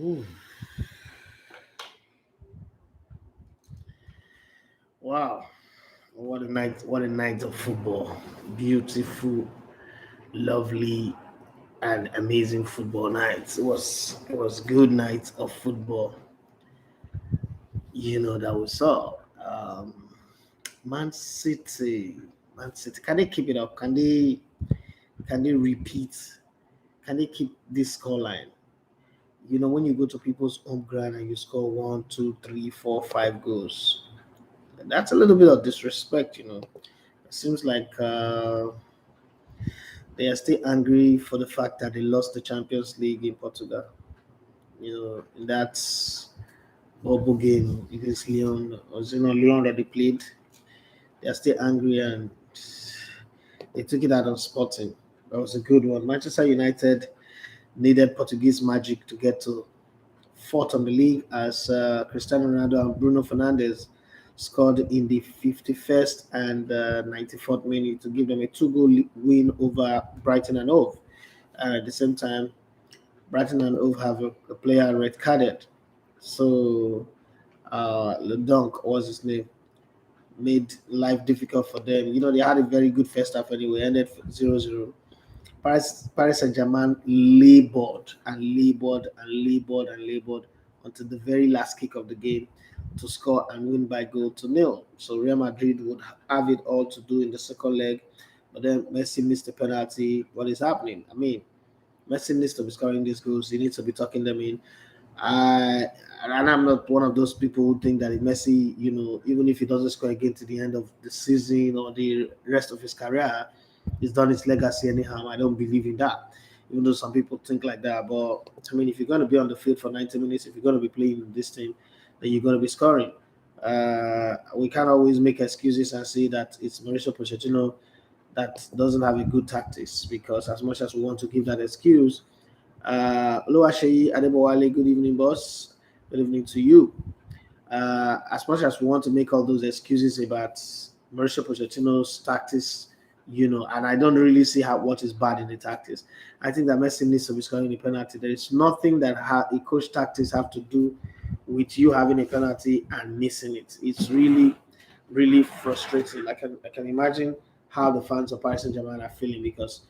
Ooh, wow. What a night, what a night of football. Beautiful, lovely, and amazing football night. It was good night of football, that we saw. Man City. Man City. Can they keep it up? Can they repeat? Can they keep this scoreline? When you go to people's home ground and you score one, two, three, four, five goals, that's a little bit of disrespect. It seems like they are still angry for the fact that they lost the Champions League in Portugal. In that bubble game against Leon, was Leon that they played. They are still angry and they took it out on Sporting. That was a good one. Manchester United needed Portuguese magic to get to fourth on the league as Cristiano Ronaldo and Bruno Fernandes scored in the 51st and 94th minute to give them a two-goal win over Brighton and Hove. And at the same time, Brighton and Hove have a player red carded. So Ledonk was his name, made life difficult for them. They had a very good first half anyway, ended 0-0. Paris Saint Germain labored and labored and labored and labored until the very last kick of the game to score and win by goal to nil. So Real Madrid would have it all to do in the second leg, but then Messi missed the penalty. What is happening? I mean, Messi needs to be scoring these goals. He needs to be tucking them in. I and I'm not one of those people who think that Messi, even if he doesn't score again to the end of the season or the rest of his career, he's done his legacy anyhow. I don't believe in that. Even though some people think like that. But I mean, if you're going to be on the field for 90 minutes, if you're going to be playing this team, then you're going to be scoring. We can't always make excuses and say that it's Mauricio Pochettino that doesn't have a good tactics, because as much as we want to give that excuse, Oluwaseyi Adebowale, good evening, boss. Good evening to you. As much as we want to make all those excuses about Mauricio Pochettino's tactics, and I don't really see what is bad in the tactics. I think that Messi needs to be scoring the penalty. There is nothing that a coach tactics have to do with you having a penalty and missing it. It's really, really frustrating. I can imagine how the fans of Paris Saint Germain are feeling, because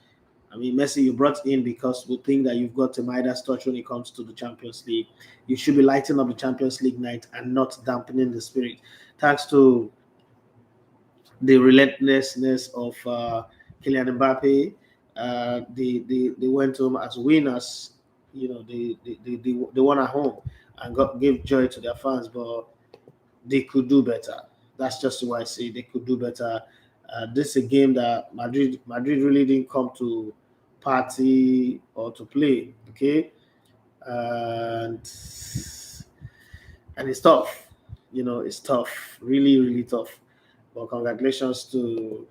I mean, Messi, you brought in because we think that you've got a Midas touch when it comes to the Champions League. You should be lighting up the Champions League night and not dampening the spirit. Thanks to the relentlessness of Kylian Mbappe, they went home as winners. They won at home and gave joy to their fans, but they could do better. That's just what I say. They could do better. This is a game that Madrid really didn't come to party or to play. Okay, and it's tough. It's tough. Really, really tough. But congratulations to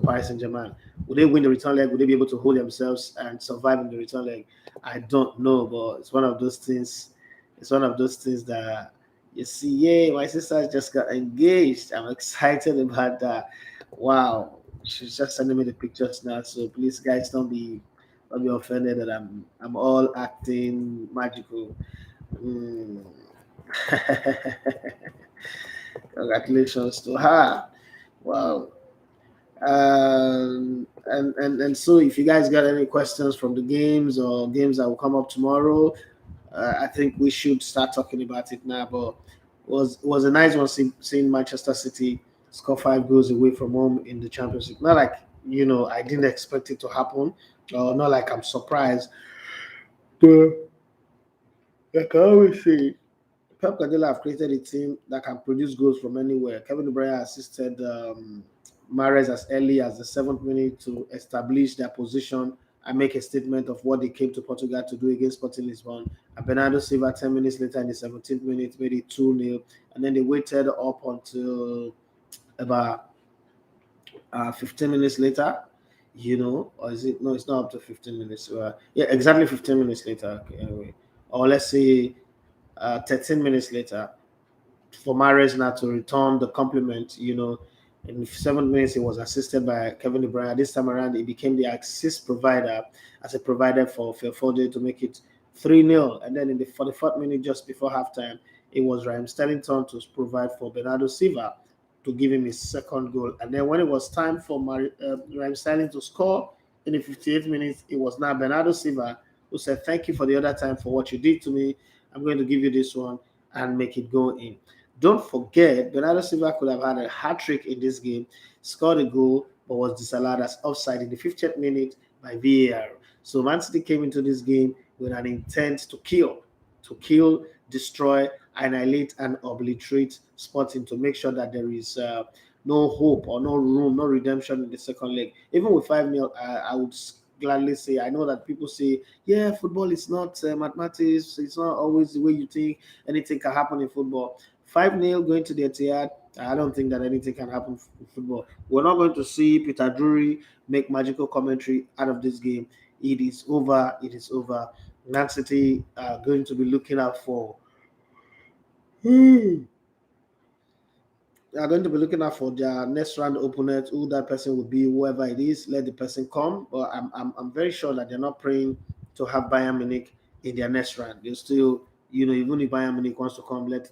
Paris Saint Germain. Will they win the return leg? Will they be able to hold themselves and survive in the return leg? I don't know, but it's one of those things. It's one of those things that you see. Yeah, my sister just got engaged. I'm excited about that. Wow, she's just sending me the pictures now. So please, guys, don't be offended that I'm all acting magical. Mm. Congratulations to her. Wow. And so if you guys got any questions from the games or games that will come up tomorrow, I think we should start talking about it now. But it was a nice one seeing Manchester City score five goals away from home in the Champions League. Not like I didn't expect it to happen, or not like I'm surprised. But like I always say, Pep Guardiola have created a team that can produce goals from anywhere. Kevin De Bruyne assisted Mahrez as early as the 7th minute to establish their position and make a statement of what they came to Portugal to do against Sporting Lisbon. And Bernardo Silva 10 minutes later in the 17th minute made it 2-0. And then they waited up until about 15 minutes later, or is it? No, it's not up to 15 minutes. Yeah, exactly 15 minutes later. Okay, anyway. Or let's say 13 minutes later, for Mahrez now to return the compliment. In 7 minutes, he was assisted by Kevin De Bruyne. This time around, he became the assist provider as a provider for Phil Foden to make it 3-0. And then in the 44th minute, just before halftime, it was Raheem Sterling's turn to provide for Bernardo Silva to give him his second goal. And then when it was time for Raheem Sterling to score in the 58th minute, it was now Bernardo Silva who said, "Thank you for the other time for what you did to me. I'm going to give you this one and make it go in." Don't forget, Bernardo Silva could have had a hat trick in this game, scored a goal, but was disallowed as offside in the 50th minute by VAR. So Man City came into this game with an intent to kill, destroy, annihilate, and obliterate Sporting to make sure that there is no hope or no room, no redemption in the second leg. Even with 5-0, I would gladly say, I know that people say, yeah, football is not mathematics, it's not always the way you think, anything can happen in football. 5-0 going to the Etihad, I don't think that anything can happen in football. We're not going to see Peter Drury make magical commentary out of this game. It is over. It is over. Man City are going to be looking out for. They are going to be looking out for their next round opponent, who that person will be, whoever it is. Let the person come. But I'm very sure that they're not praying to have Bayern Munich in their next round. They're still, even if Bayern Munich wants to come, let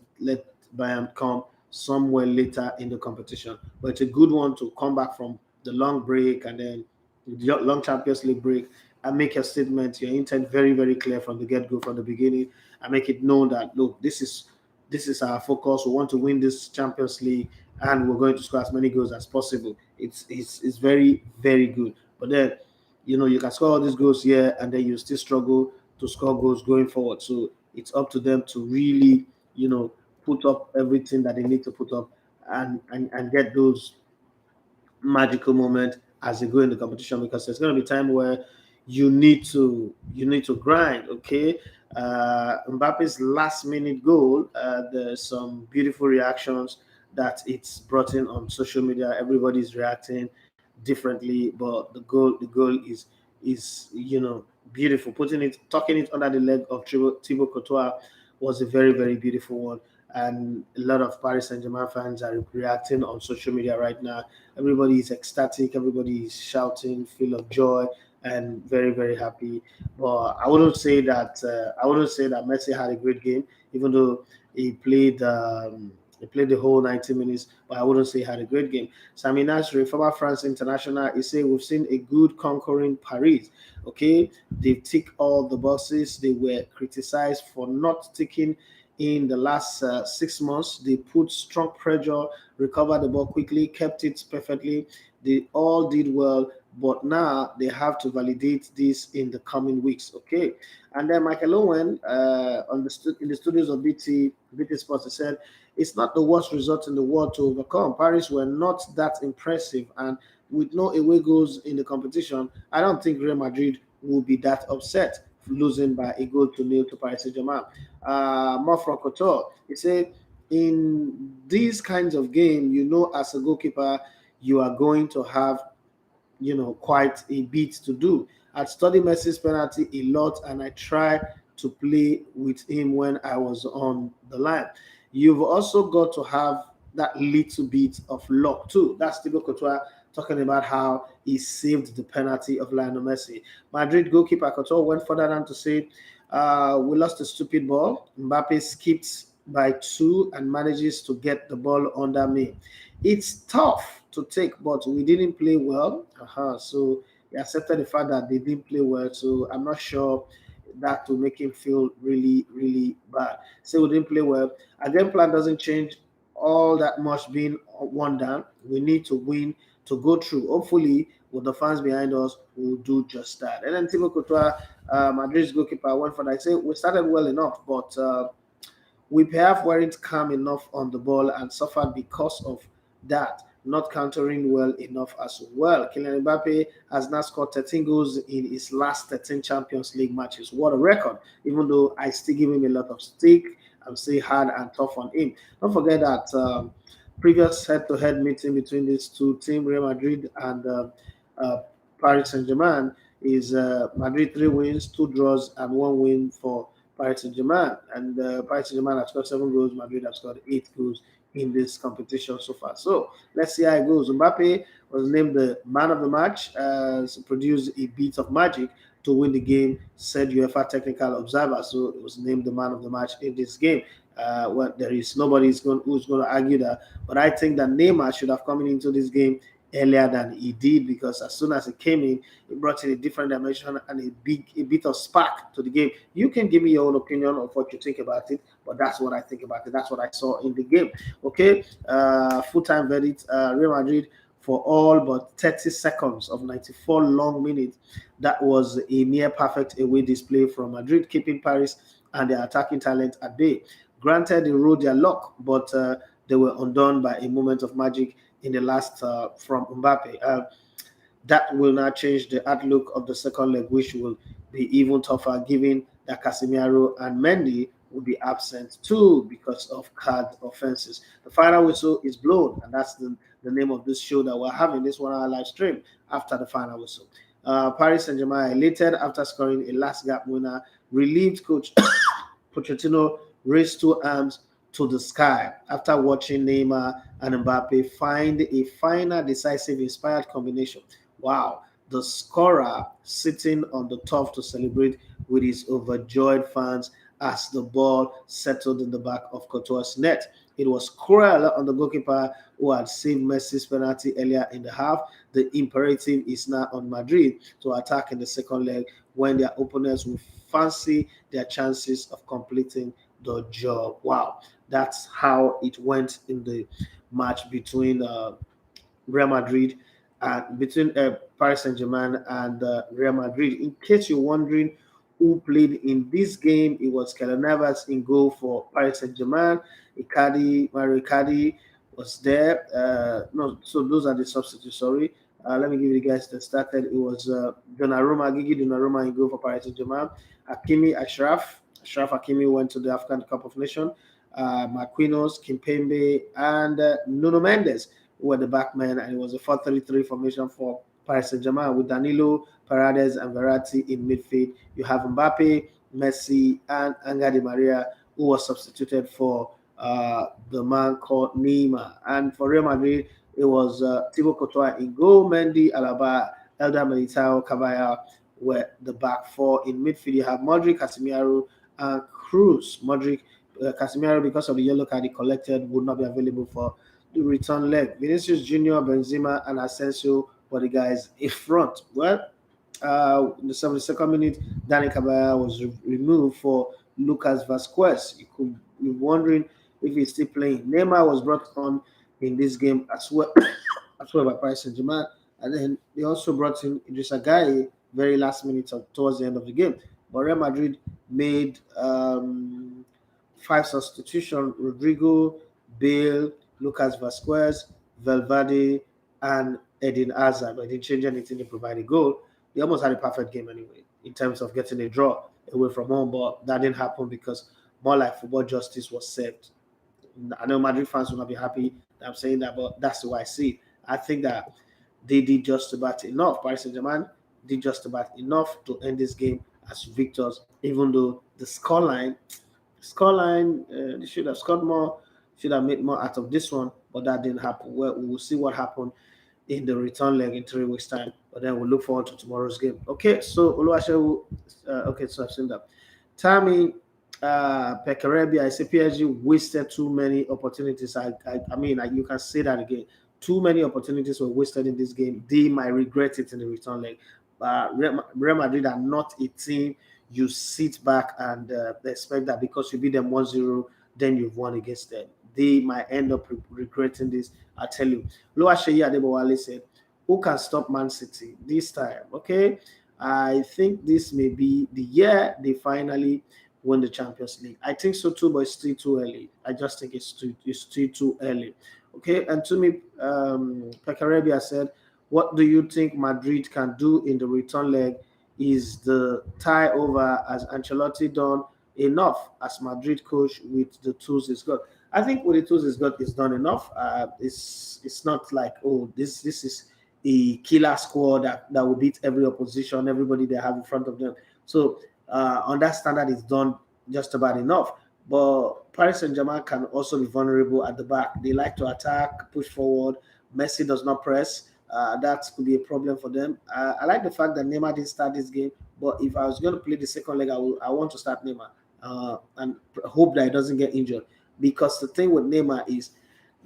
Bayern come somewhere later in the competition. But it's a good one to come back from the long break and then the long Champions League break and make your statement, your intent very, very clear from the get-go, from the beginning, and make it known that, look, this is our focus. We want to win this Champions League, and we're going to score as many goals as possible. It's very, very good. But then, you can score all these goals here, and then you still struggle to score goals going forward. So it's up to them to really, put up everything that they need to put up and get those magical moments as they go in the competition, because there's going to be time where you need to grind. Okay, Mbappe's last minute goal, there's some beautiful reactions that it's brought in on social media. Everybody's reacting differently, but the goal is beautiful. Tucking it under the leg of Thibaut Courtois was a very, very beautiful one. And a lot of Paris Saint-Germain fans are reacting on social media right now. Everybody is ecstatic. Everybody is shouting, full of joy, and very, very happy. But I wouldn't say that Messi had a great game, even though he played the whole 90 minutes. But I wouldn't say he had a great game. Sami Nasri, former France international, he said, "We've seen a good conquering Paris. Okay, they tick all the boxes. They were criticized for not ticking in the last 6 months. They put strong pressure, recovered the ball quickly, kept it perfectly. They all did well, but now they have to validate this in the coming weeks." Okay, and then Michael Owen in the studios of BT Sports, he said, "It's not the worst result in the world to overcome. Paris were not that impressive, and with no away goals in the competition, I don't think Real Madrid will be that upset losing by a goal to nil to Paris Saint-Germain." More from Couture, he said, "In these kinds of game, as a goalkeeper, you are going to have, quite a bit to do. I study Messi's penalty a lot, and I try to play with him when I was on the line. You've also got to have that little bit of luck too." That's Thibaut Courtois talking about how he saved the penalty of Lionel Messi. Madrid goalkeeper Couture went further down to say, "We lost a stupid ball. Mbappe skipped by 2 and manages to get the ball under me. It's tough to take, but we didn't play well." So he accepted the fact that they didn't play well. So I'm not sure that will make him feel really, really bad. So we didn't play well. Our game plan doesn't change all that much being one down. We need to win to go through. Hopefully, with the fans behind us, we'll do just that. And then Thibaut Courtois, Madrid's goalkeeper, went for that. I say we started well enough, but we perhaps weren't calm enough on the ball and suffered because of that, not countering well enough as well. Kylian Mbappe has now scored 13 goals in his last 13 Champions League matches. What a record, even though I still give him a lot of stick. I'm still hard and tough on him. Don't forget that previous head-to-head meeting between these two teams, Real Madrid and Paris Saint-Germain, is Madrid 3 wins, 2 draws, and 1 win for Paris Saint-Germain. And Paris Saint-Germain have scored 7 goals, Madrid have scored 8 goals in this competition so far. So let's see how it goes. Mbappe was named the man of the match, produced a bit of magic to win the game, said UEFA technical observer. So it was named the man of the match in this game. Well, there is nobody who's going to argue that. But I think that Neymar should have come into this game earlier than he did, because as soon as he came in, it brought in a different dimension and a bit of spark to the game. You can give me your own opinion of what you think about it, but that's what I think about it. That's what I saw in the game. Okay, full-time verdict: Real Madrid for all but 30 seconds of 94 long minutes. That was a near perfect away display from Madrid, keeping Paris and their attacking talent at bay. Granted, they rode their luck, but they were undone by a moment of magic in the last from Mbappe. That will now change the outlook of the second leg, which will be even tougher, given that Casemiro and Mendy will be absent too because of card offenses. The final whistle is blown, and that's the name of this show that we're having, this 1 hour live stream after the final whistle. Paris Saint-Germain elated after scoring a last gap winner. Relieved coach Pochettino raised two arms to the sky after watching Neymar and Mbappe find a final decisive inspired combination. Wow, the scorer sitting on the turf to celebrate with his overjoyed fans as the ball settled in the back of Courtois' net. It was cruel on the goalkeeper who had saved Messi's penalty earlier in the half. The imperative is now on Madrid to attack in the second leg when their opponents will fancy their chances of completing the job. Wow, that's how it went in the match between Real Madrid and between Paris Saint-Germain and Real Madrid. In case you're wondering who played in this game, it was Keylor Navas in goal for Paris Saint-Germain. Mario Icardi was there. No, so those are the substitutes. Sorry. Let me give you the guys that started. It was Donnarumma, Gigi Donnarumma in goal for Paris Saint-Germain. Ashraf Hakimi went to the African Cup of Nations. Marquinhos, Kimpembe, and Nuno Mendes were the backmen, and it was a 4-3-3 formation for Paris Saint-Germain with Danilo, Paredes, and Verratti in midfield. You have Mbappe, Messi, and Angel Di Maria, who was substituted for the man called Neymar. And for Real Madrid, it was Thibaut Courtois in goal, Mendy, Alaba, Elder Militao, Caballero were the back four. In midfield, you have Modric, Casemiro, and Cruz. Casemiro, because of the yellow card he collected, would not be available for the return leg. Vinicius Junior, Benzema, and Asensio were the guys in front. Well, in the 72nd minute, Dani Caballero was removed for Lucas Vazquez. You could be wondering if he's still playing. Neymar was brought on in this game as well, by Paris Saint-Germain, and then they also brought in Idrissa Gueye very last minute towards the end of the game. But Real Madrid made 5 substitutions: Rodrigo, Bale, Lucas Vazquez, Valverde, and Eden Hazard. But they didn't change anything to provide a goal. They almost had a perfect game anyway in terms of getting a draw away from home, but that didn't happen because more like football justice was served. I know Madrid fans will not be happy that I'm saying that, but that's the way I see it. I think that they did just about enough. Paris Saint-Germain did just about enough to end this game as victors, even though the scoreline, they should have scored more, should have made more out of this one, but that didn't happen. Well, we will see what happened in the return leg in 3 weeks' time, but then we'll look forward to tomorrow's game. Okay, so Oluwaseun, okay, so I've seen that. Tammy Pekarebi, I say PSG wasted too many opportunities. I mean, you can say that again. Too many opportunities were wasted in this game. They might regret it in the return leg. Real Madrid are not a team you sit back and expect that because you beat them 1-0, then you've won against them. They might end up regretting this. I tell you. Oluwaseyi Adebowale said, who can stop Man City this time? Okay, I think this may be the year they finally win the Champions League. I think so too, but it's still too early. I just think it's still too early. Okay, and to me, Pekarebia said, what do you think Madrid can do in the return leg? Is the tie over? Has Ancelotti done enough as Madrid coach with the tools he's got? I think with the tools he's got, it's done enough. It's not like, oh, this is a killer squad that will beat every opposition, everybody they have in front of them. So on that standard, it's done just about enough. But Paris Saint-Germain can also be vulnerable at the back. They like to attack, push forward. Messi does not press. That could be a problem for them. I like the fact that Neymar didn't start this game, but if I was going to play the second leg, I want to start Neymar and hope that he doesn't get injured. Because the thing with Neymar is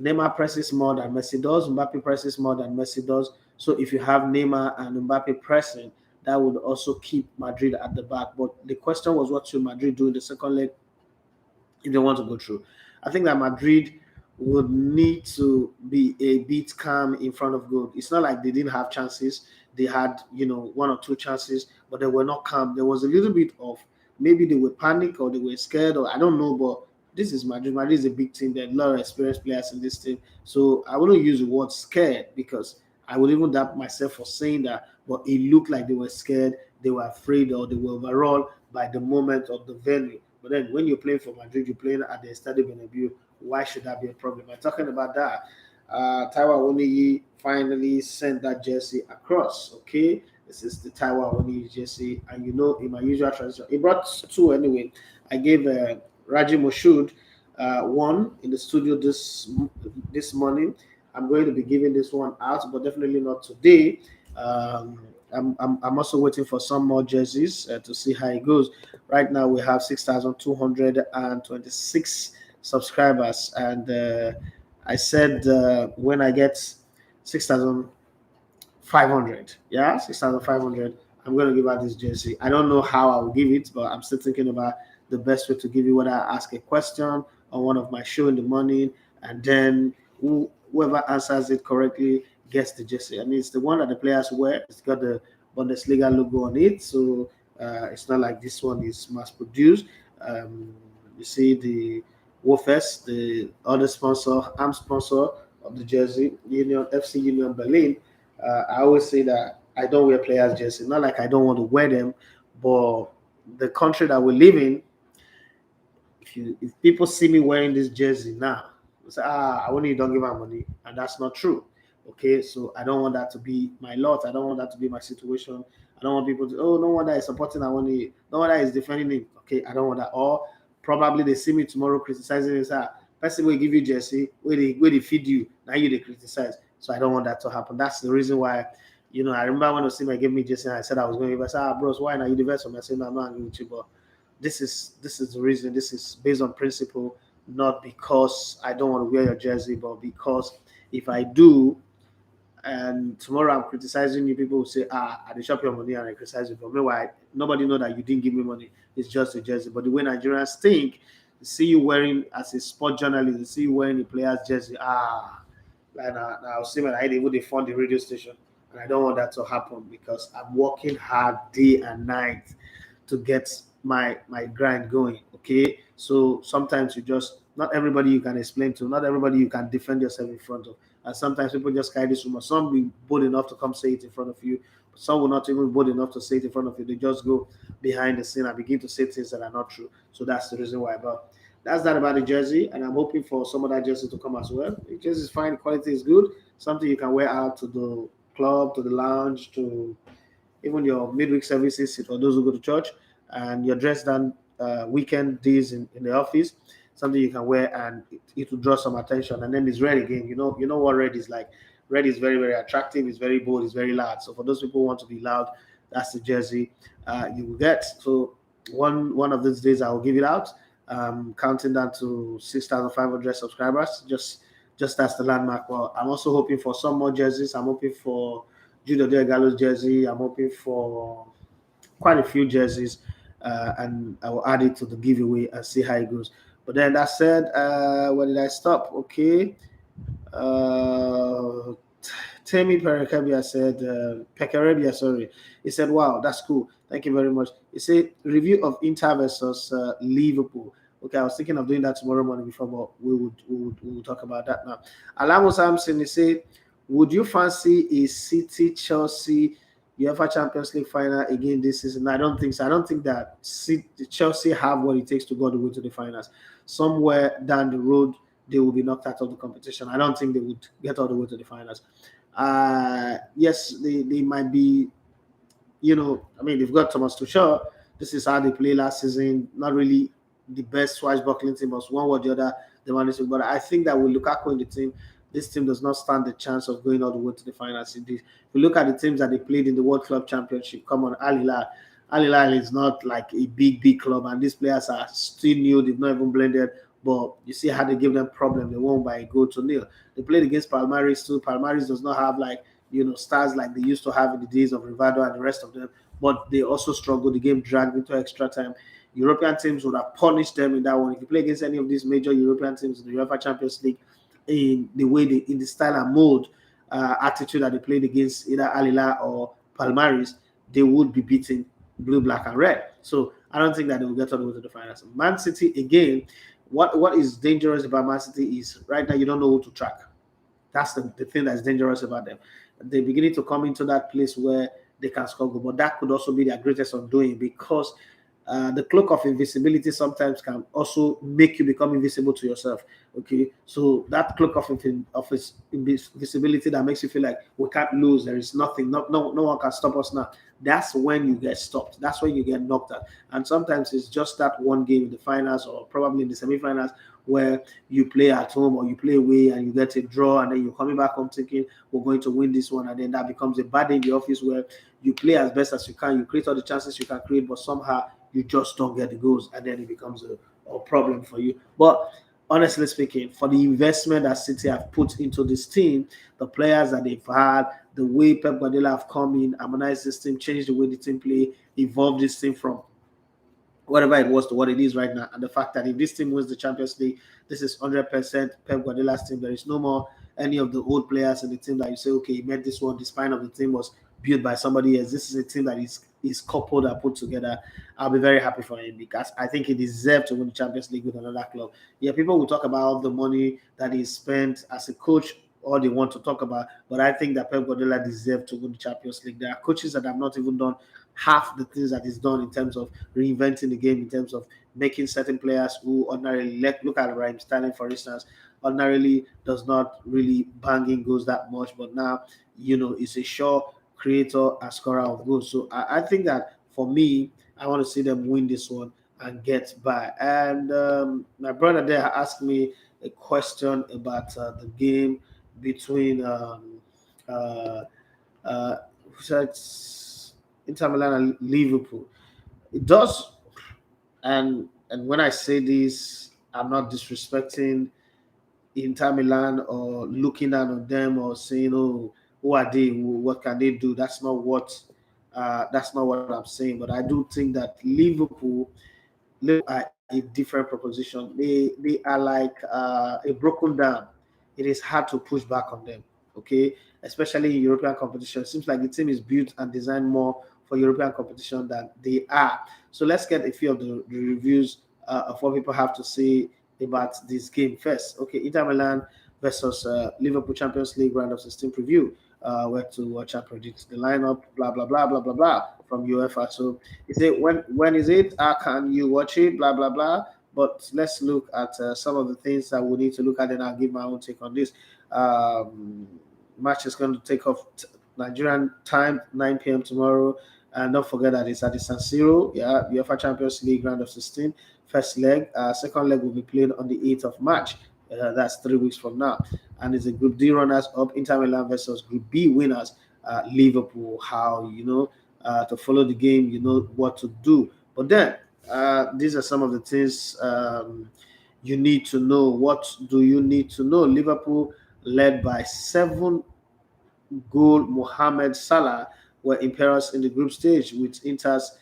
Neymar presses more than Messi does, Mbappe presses more than Messi does. So if you have Neymar and Mbappe pressing, that would also keep Madrid at the back. But the question was, what should Madrid do in the second leg if they want to go through? I think that Madrid would need to be a bit calm in front of goal. It's not like they didn't have chances. They had, one or two chances, but they were not calm. There was a little bit of maybe they were panic or they were scared or I don't know, but this is Madrid. Madrid is a big team. There are a lot of experienced players in this team. So I wouldn't use the word scared because I would even doubt myself for saying that, but it looked like they were scared, they were afraid, or they were overall by the moment of the venue. But then when you're playing for Madrid, you're playing at the Estadio Bernabeu. Why should that be a problem? I'm talking about that. Taiwa Oniyi finally sent that jersey across. Okay, this is the Taiwa Oniyi jersey, and in my usual tradition, he brought two anyway. I gave Raji Moshud one in the studio this morning. I'm going to be giving this one out, but definitely not today. I'm also waiting for some more jerseys to see how it goes. Right now, we have 6,226 subscribers, and I said when I get 6,500, yeah, 6,500, I'm going to give out this jersey. I don't know how I will give it, but I'm still thinking about the best way to give you. Whether I ask a question on one of my show in the morning, and then whoever answers it correctly gets the jersey. I mean, it's the one that the players wear. It's got the Bundesliga logo on it, so it's not like this one is mass produced. You see the Wolfest, the other sponsor, arm sponsor of the jersey, FC Union Berlin. I always say that I don't wear players' jersey. Not like I don't want to wear them, but the country that we live in, if people see me wearing this jersey now, they say, I want you don't give her money, and that's not true. Okay, so I don't want that to be my lot. I don't want that to be my situation. I don't want people to, no wonder is supporting I want to, no wonder is defending him. Okay, I don't want that. Or probably they see me tomorrow criticizing and say, person will give you jersey, where they feed you, now you they criticize. So I don't want that to happen. That's the reason why, I remember when Osimhen gave me jersey and I said I was going to give. I said, bros, why not you divest from me? I said, no, I'm not angry with you, but this is the reason. This is based on principle, not because I don't want to wear your jersey, but because if I do, and tomorrow I'm criticizing you, people will say, I dey shop your money and I criticize you. But meanwhile, nobody know that you didn't give me money. It's just a jersey. But the way Nigerians think, they see you wearing as a sport journalist, they see you wearing a player's jersey. Like I'll see when I even they fund the radio station. And I don't want that to happen because I'm working hard day and night to get my grind going. Okay. So sometimes you just not everybody you can explain to, not everybody you can defend yourself in front of. And sometimes people just carry this rumor. Some will be bold enough to come say it in front of you. But some will not even bold enough to say it in front of you. They just go behind the scene and begin to say things that are not true. So that's the reason why. But that's that about the jersey. And I'm hoping for some of that jersey to come as well. The jersey is fine. Quality is good. Something you can wear out to the club, to the lounge, to even your midweek services for those who go to church, and your dress down weekend days in the office, something you can wear and it will draw some attention. And then it's red again. You know what red is like. Red is very, very attractive. It's very bold. It's very loud. So for those people who want to be loud, that's the jersey you will get. So one of these days I will give it out. Counting down to 6,500 subscribers. Just as the landmark. Well, I'm also hoping for some more jerseys. I'm hoping for Judo Gallo's jersey. I'm hoping for quite a few jerseys, and I will add it to the giveaway and see how it goes. But then that said, where did I stop? Okay. Temi Perekabia said, Pekarabia, sorry. He said, wow, that's cool. Thank you very much. He said, review of Inter versus Liverpool. Okay, I was thinking of doing that tomorrow morning before, but we will talk about that now. Alamo Samson, he said, would you fancy a City Chelsea UEFA Champions League final again this season? I don't think so. I don't think that Chelsea have what it takes to go all the way to the finals. Somewhere down the road, they will be knocked out of the competition. I don't think they would get all the way to the finals. Yes, they might be, they've got Thomas Tuchel. This is how they play last season. Not really the best swashbuckling team, but one or the other, they managed to. But I think that with Lukaku in the team, this team does not stand the chance of going all the way to the finals. If you look at the teams that they played in the World Club Championship, come on, Al Hilal. Al Hilal is not like a big club, and these players are still new. They've not even blended. But you see how they give them problem. They won by a goal to nil. They played against Palmares too. Palmares does not have like stars like they used to have in the days of Rivado and the rest of them. But they also struggled. The game dragged into extra time. European teams would have punished them in that one. If you play against any of these major European teams in the UEFA Champions League, in the way in the style and mode, attitude that they played against either Al Hilal or Palmares, they would be beaten blue, black, and red. So I don't think that they will get all the way to the finals. Man City again. What is dangerous about Man City is right now you don't know who to track. That's the thing that's dangerous about them. They're beginning to come into that place where they can score goal, but that could also be their greatest undoing because the cloak of invisibility sometimes can also make you become invisible to yourself. Okay, so that cloak of invisibility that makes you feel like we can't lose, there is nothing, no one can stop us now. That's when you get stopped. That's when you get knocked out. And sometimes it's just that one game in the finals or probably in the semi-finals where you play at home or you play away and you get a draw and then you're coming back home thinking we're going to win this one, and then that becomes a bad day in the office where you play as best as you can, you create all the chances you can create, but somehow you just don't get the goals, and then it becomes a problem for you. But honestly speaking, for the investment that City have put into this team, the players that they've had, the way Pep Guardiola have come in, harmonized this team, changed the way the team play, evolved this team from whatever it was to what it is right now, and the fact that if this team wins the Champions League, this is 100% Pep Guardiola's team. There is no more any of the old players in the team that you say, okay, he made this one. The spine of the team was built by somebody else. This is a team that is coupled and put together. I'll be very happy for him because I think he deserves to win the Champions League with another club. Yeah, people will talk about the money that he spent as a coach, all they want to talk about, but I think that Pep Guardiola deserves to win the Champions League. There are coaches that have not even done half the things that is done in terms of reinventing the game, in terms of making certain players who ordinarily look at Raheem Sterling, for instance, ordinarily does not really banging goals that much, but now is a sure creator and scorer of goals. So I think that for me, I want to see them win this one and get by. And my brother there asked me a question about the game between uh, uh, Inter Milan and Liverpool. It does, and when I say this, I'm not disrespecting Inter Milan or looking down on them or saying, "Oh, who are they? What can they do?" That's not what I'm saying. But I do think that Liverpool are a different proposition. They are like a broken dam. It is hard to push back on them. Okay, especially in European competition. It seems like the team is built and designed more for European competition than they are. So let's get a few of the reviews of what people have to say about this game first. Okay, Inter Milan versus Liverpool Champions League round of 16 preview. Where to watch and predict the lineup, blah blah blah blah blah blah from UEFA. So is it when is it? How can you watch it? Blah blah blah. But let's look at some of the things that we need to look at, and I'll give my own take on this. Um, Match is going to take off Nigerian time, 9 p.m. tomorrow. And don't forget that it's at the San Siro, yeah, UEFA Champions League round of 16, first leg. Second leg will be played on the 8th of March. That's 3 weeks from now. And it's a Group D runners up, Inter Milan versus Group B winners, Liverpool. How, to follow the game, you know what to do. But then, these are some of the things you need to know. What do you need to know? Liverpool led by 7 goal Mohamed Salah were imperils in the group stage with Inter's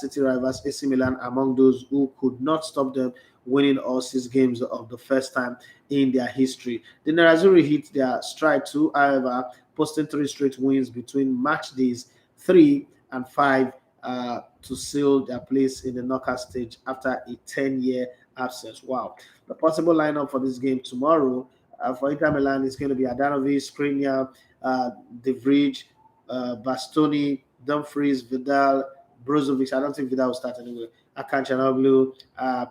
city rivals AC Milan among those who could not stop them winning all 6 games of the first time in their history. The Nerazzurri hit their stride too, however, posting 3 straight wins between match days 3 and 5 to seal their place in the knockout stage after a 10-year absence. Wow. The possible lineup for this game tomorrow for Inter Milan is going to be Adanovic, Skriniar, De Vrij, Bastoni, Dumfries, Vidal, Brozovic. I don't think Vidal will start anyway. Akanjanoglu,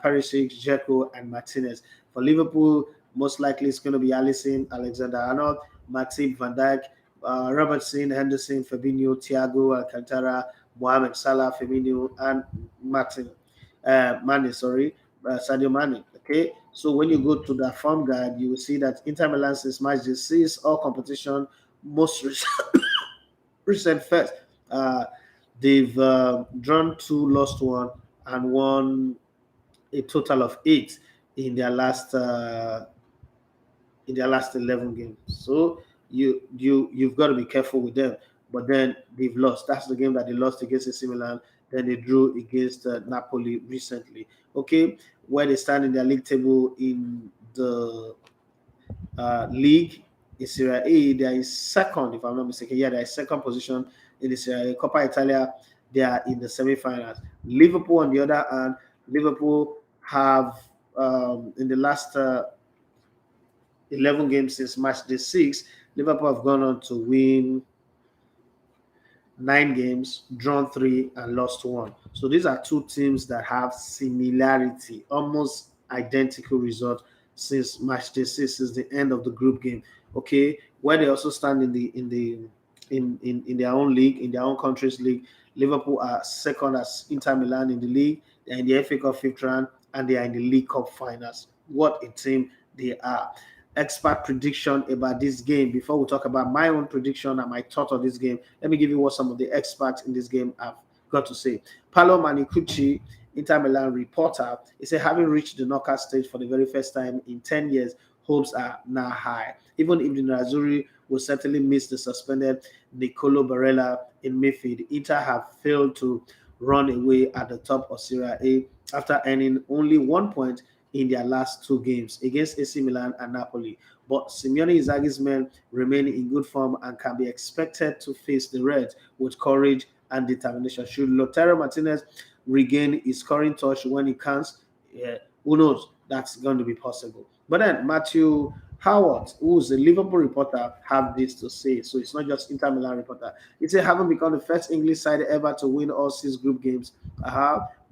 Perisic, Dzeko, and Martinez. For Liverpool, most likely it's going to be Alisson, Alexander-Arnold, Matip, Van Dijk, Robertson, Henderson, Fabinho, Thiago, Alcantara, Mohamed Salah, Firmino, and Mane, Sadio Mane. Okay, so when you go to the form guide, you will see that Inter Milan since March they ceased all competition. Most recent first, uh, they've drawn two, lost one, and won a total of eight in their last 11 games. So you've got to be careful with them. But then they've lost. That's the game that they lost against AC Milan. Then they drew against Napoli recently. Okay, where they stand in their league table in the league in Serie A, they are in second, if I'm not mistaken. Yeah, they are in second position in the Serie A. Coppa Italia, they are in the semi-finals. Liverpool, on the other hand, Liverpool have in the last 11 games since March the 6th, Liverpool have gone on to win 9 games, drawn three, and lost one. So these are two teams that have similarity, almost identical result since match day six, since the end of the group game. Okay, where they also stand in their own league, in their own country's league. Liverpool are second as Inter Milan in the league. They're in the FA Cup fifth round, and they are in the League Cup finals. What a team they are! Expert prediction about this game. Before we talk about my own prediction and my thought on this game, let me give you what some of the experts in this game have got to say. Paolo Manicucci, Inter Milan reporter, he said, having reached the knockout stage for the very first time in 10 years, hopes are now high. Even if the Nerazzurri will certainly miss the suspended Nicolo Barella in midfield, Inter have failed to run away at the top of Serie A after earning only 1 point in their last two games against AC Milan and Napoli. But Simeone Inzaghi's men remain in good form and can be expected to face the Reds with courage and determination. Should Lautaro Martinez regain his scoring touch when he counts, yeah, who knows? That's going to be possible. But then Matthew Howard, who's a Liverpool reporter, have this to say. So it's not just Inter Milan reporter. He said, having become the first English side ever to win all six group games,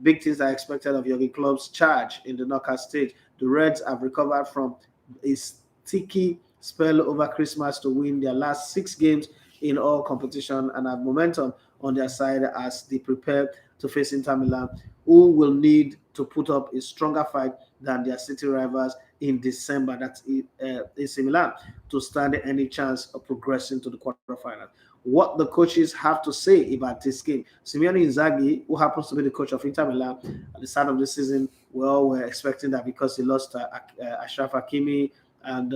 big things are expected of Jurgen Klopp's charge in the knockout stage. The Reds have recovered from a sticky spell over Christmas to win their last six games in all competition and have momentum on their side as they prepare to face Inter Milan, who will need to put up a stronger fight than their city rivals in December. That's AC Milan to stand any chance of progressing to the quarterfinals. What the coaches have to say about this game. Simeone Inzaghi, who happens to be the coach of Inter Milan at the start of the season, well, we're expecting that because he lost Ashraf Hakimi and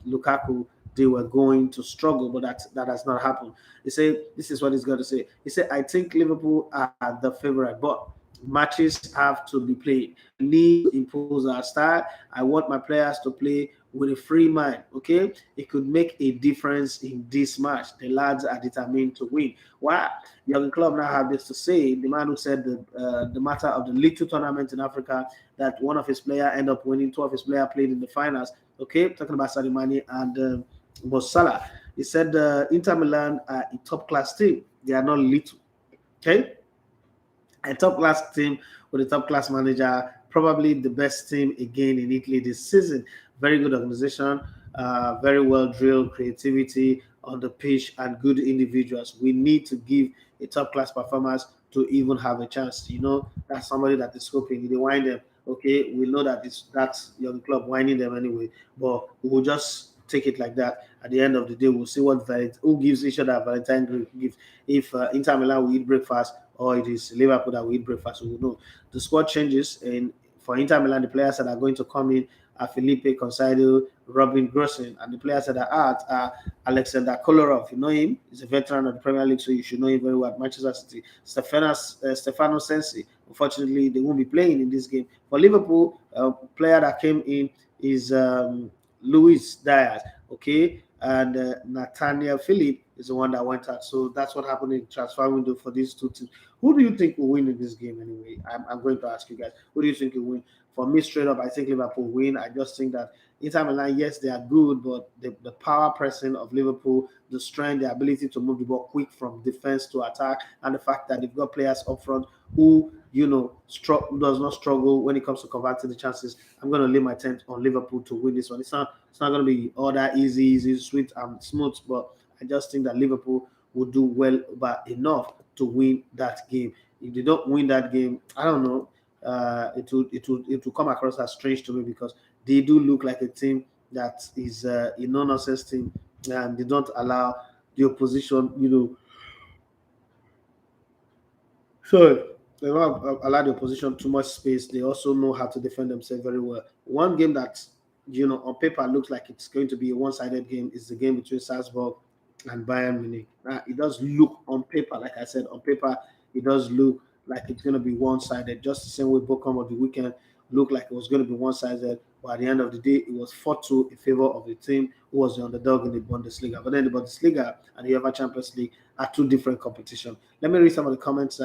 Lukaku, they were going to struggle, but that has not happened. He said, this is what he's going to say. He said, I think Liverpool are the favorite, but matches have to be played. We need to impose our style. I want my players to play with a free mind. Okay, it could make a difference in this match. The lads are determined to win. Wow, Jurgen Klopp now have this to say. The man who said the matter of the League Two tournament in Africa, that one of his players end up winning, two of his players played in the finals. Okay, talking about Sadio Mane and Mo Salah. He said Inter Milan are a top class team. They are not little. Okay, a top class team with a top class manager, probably the best team again in Italy this season. Very good organization, very well drilled, creativity on the pitch, and good individuals. We need to give a top class performance to even have a chance. You know, that's somebody that is hoping they wind them. Okay, we know that that's young club winding them anyway, but we'll just take it like that. At the end of the day, we'll see who gives each other a Valentine gift. If Inter Milan will eat breakfast or it is Liverpool that will eat breakfast, we will know. The squad changes, and for Inter Milan, the players that are going to come in are Felipe Concedo, Robin Grossen, and the players that are out are Alexander Kolarov. You know him; he's a veteran of the Premier League, so you should know him very well at Manchester City. Stefano Sensi. Unfortunately, they won't be playing in this game. For Liverpool, a player that came in is Luis Diaz, okay, and Nathaniel Phillip is the one that went out. So that's what happened in transfer window for these two teams. Who do you think will win in this game anyway? I'm going to ask you guys. Who do you think will win? For me, straight up, I think Liverpool win. I just think that Inter Milan, yes, they are good, but the power pressing of Liverpool, the strength, the ability to move the ball quick from defense to attack, and the fact that they've got players up front who, does not struggle when it comes to converting the chances. I'm going to lay my tent on Liverpool to win this one. It's not going to be all that easy, sweet, and smooth, but I just think that Liverpool will do well, but enough to win that game. If they don't win that game, I don't know. it will come across as strange to me because they do look like a team that is a no-nonsense team, and they don't allow the opposition, so they don't allow the opposition too much space. They also know how to defend themselves very well. One game that on paper looks like it's going to be a one-sided game is the game between Salzburg and Bayern Munich. It does look on paper, like I said, on paper it does look like it's going to be one-sided. Just the same way Bochum of the weekend looked like it was going to be one-sided, but at the end of the day, it was 4-2 in favor of the team who was the underdog in the Bundesliga. But then the Bundesliga and the UEFA Champions League are two different competitions. Let me read some of the comments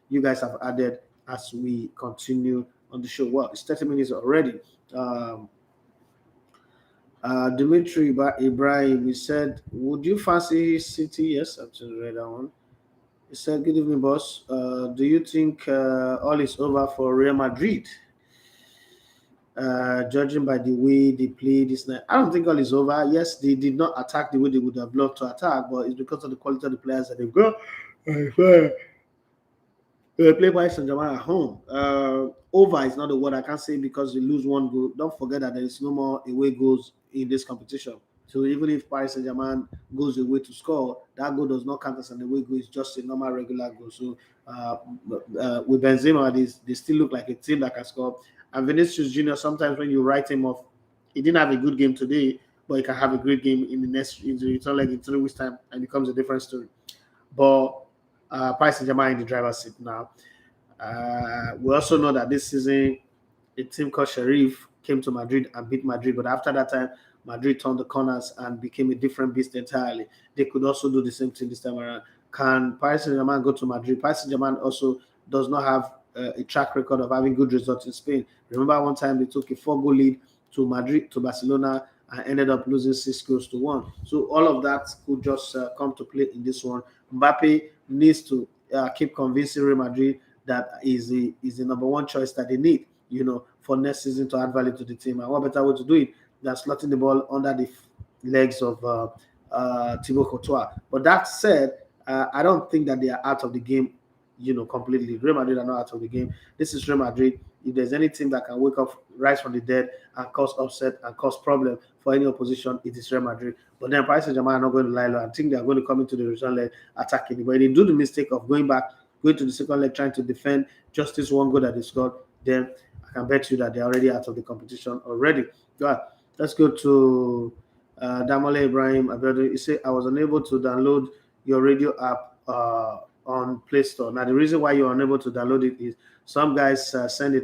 you guys have added as we continue on the show. Well, it's 30 minutes already. Dimitri Ibrahim, he said, would you fancy City? Yes, I've just read that one. He said, good evening, boss. Do you think all is over for Real Madrid? Judging by the way they played this night, I don't think all is over. Yes, they did not attack the way they would have loved to attack, but it's because of the quality of the players that they've got. They play Paris Saint-Germain at home. Over is not the word I can't say because they lose one goal. Don't forget that there is no more away goals in this competition. So even if Paris Saint-Germain goes away to score, that goal does not count as an away goal. It's just a normal regular goal. So with Benzema, they still look like a team that can score. And Vinicius Junior, sometimes when you write him off, he didn't have a good game today, but he can have a great game in the return leg in 3 weeks' time, and it becomes a different story. But Paris Saint-Germain in the driver's seat now. We also know that this season, a team called Sheriff came to Madrid and beat Madrid, but after that time, Madrid turned the corners and became a different beast entirely. They could also do the same thing this time around. Can Paris Saint-Germain go to Madrid? Paris Saint-Germain also does not have a track record of having good results in Spain. Remember one time they took a 4-goal lead to Barcelona, and ended up losing 6-1. So all of that could just come to play in this one. Mbappe needs to keep convincing Real Madrid that is the number one choice that they need, for next season to add value to the team. And what better way to do it than slotting the ball under the legs of Thibaut Courtois. But that said, I don't think that they are out of the game, completely. Real Madrid are not out of the game. This is Real Madrid. If there's any team that can wake up, rise from the dead, and cause upset and cause problem for any opposition, it is Real Madrid. But then Paris Saint-Germain are not going to lie low. I think they are going to come into the return leg attacking. But if they do the mistake of going to the second leg, trying to defend just this one goal that they scored, then I can bet you that they're already out of the competition already. Right. Let's go to Damole Ibrahim. He said, I was unable to download your radio app on Play Store. Now, the reason why you're unable to download it is some guys send a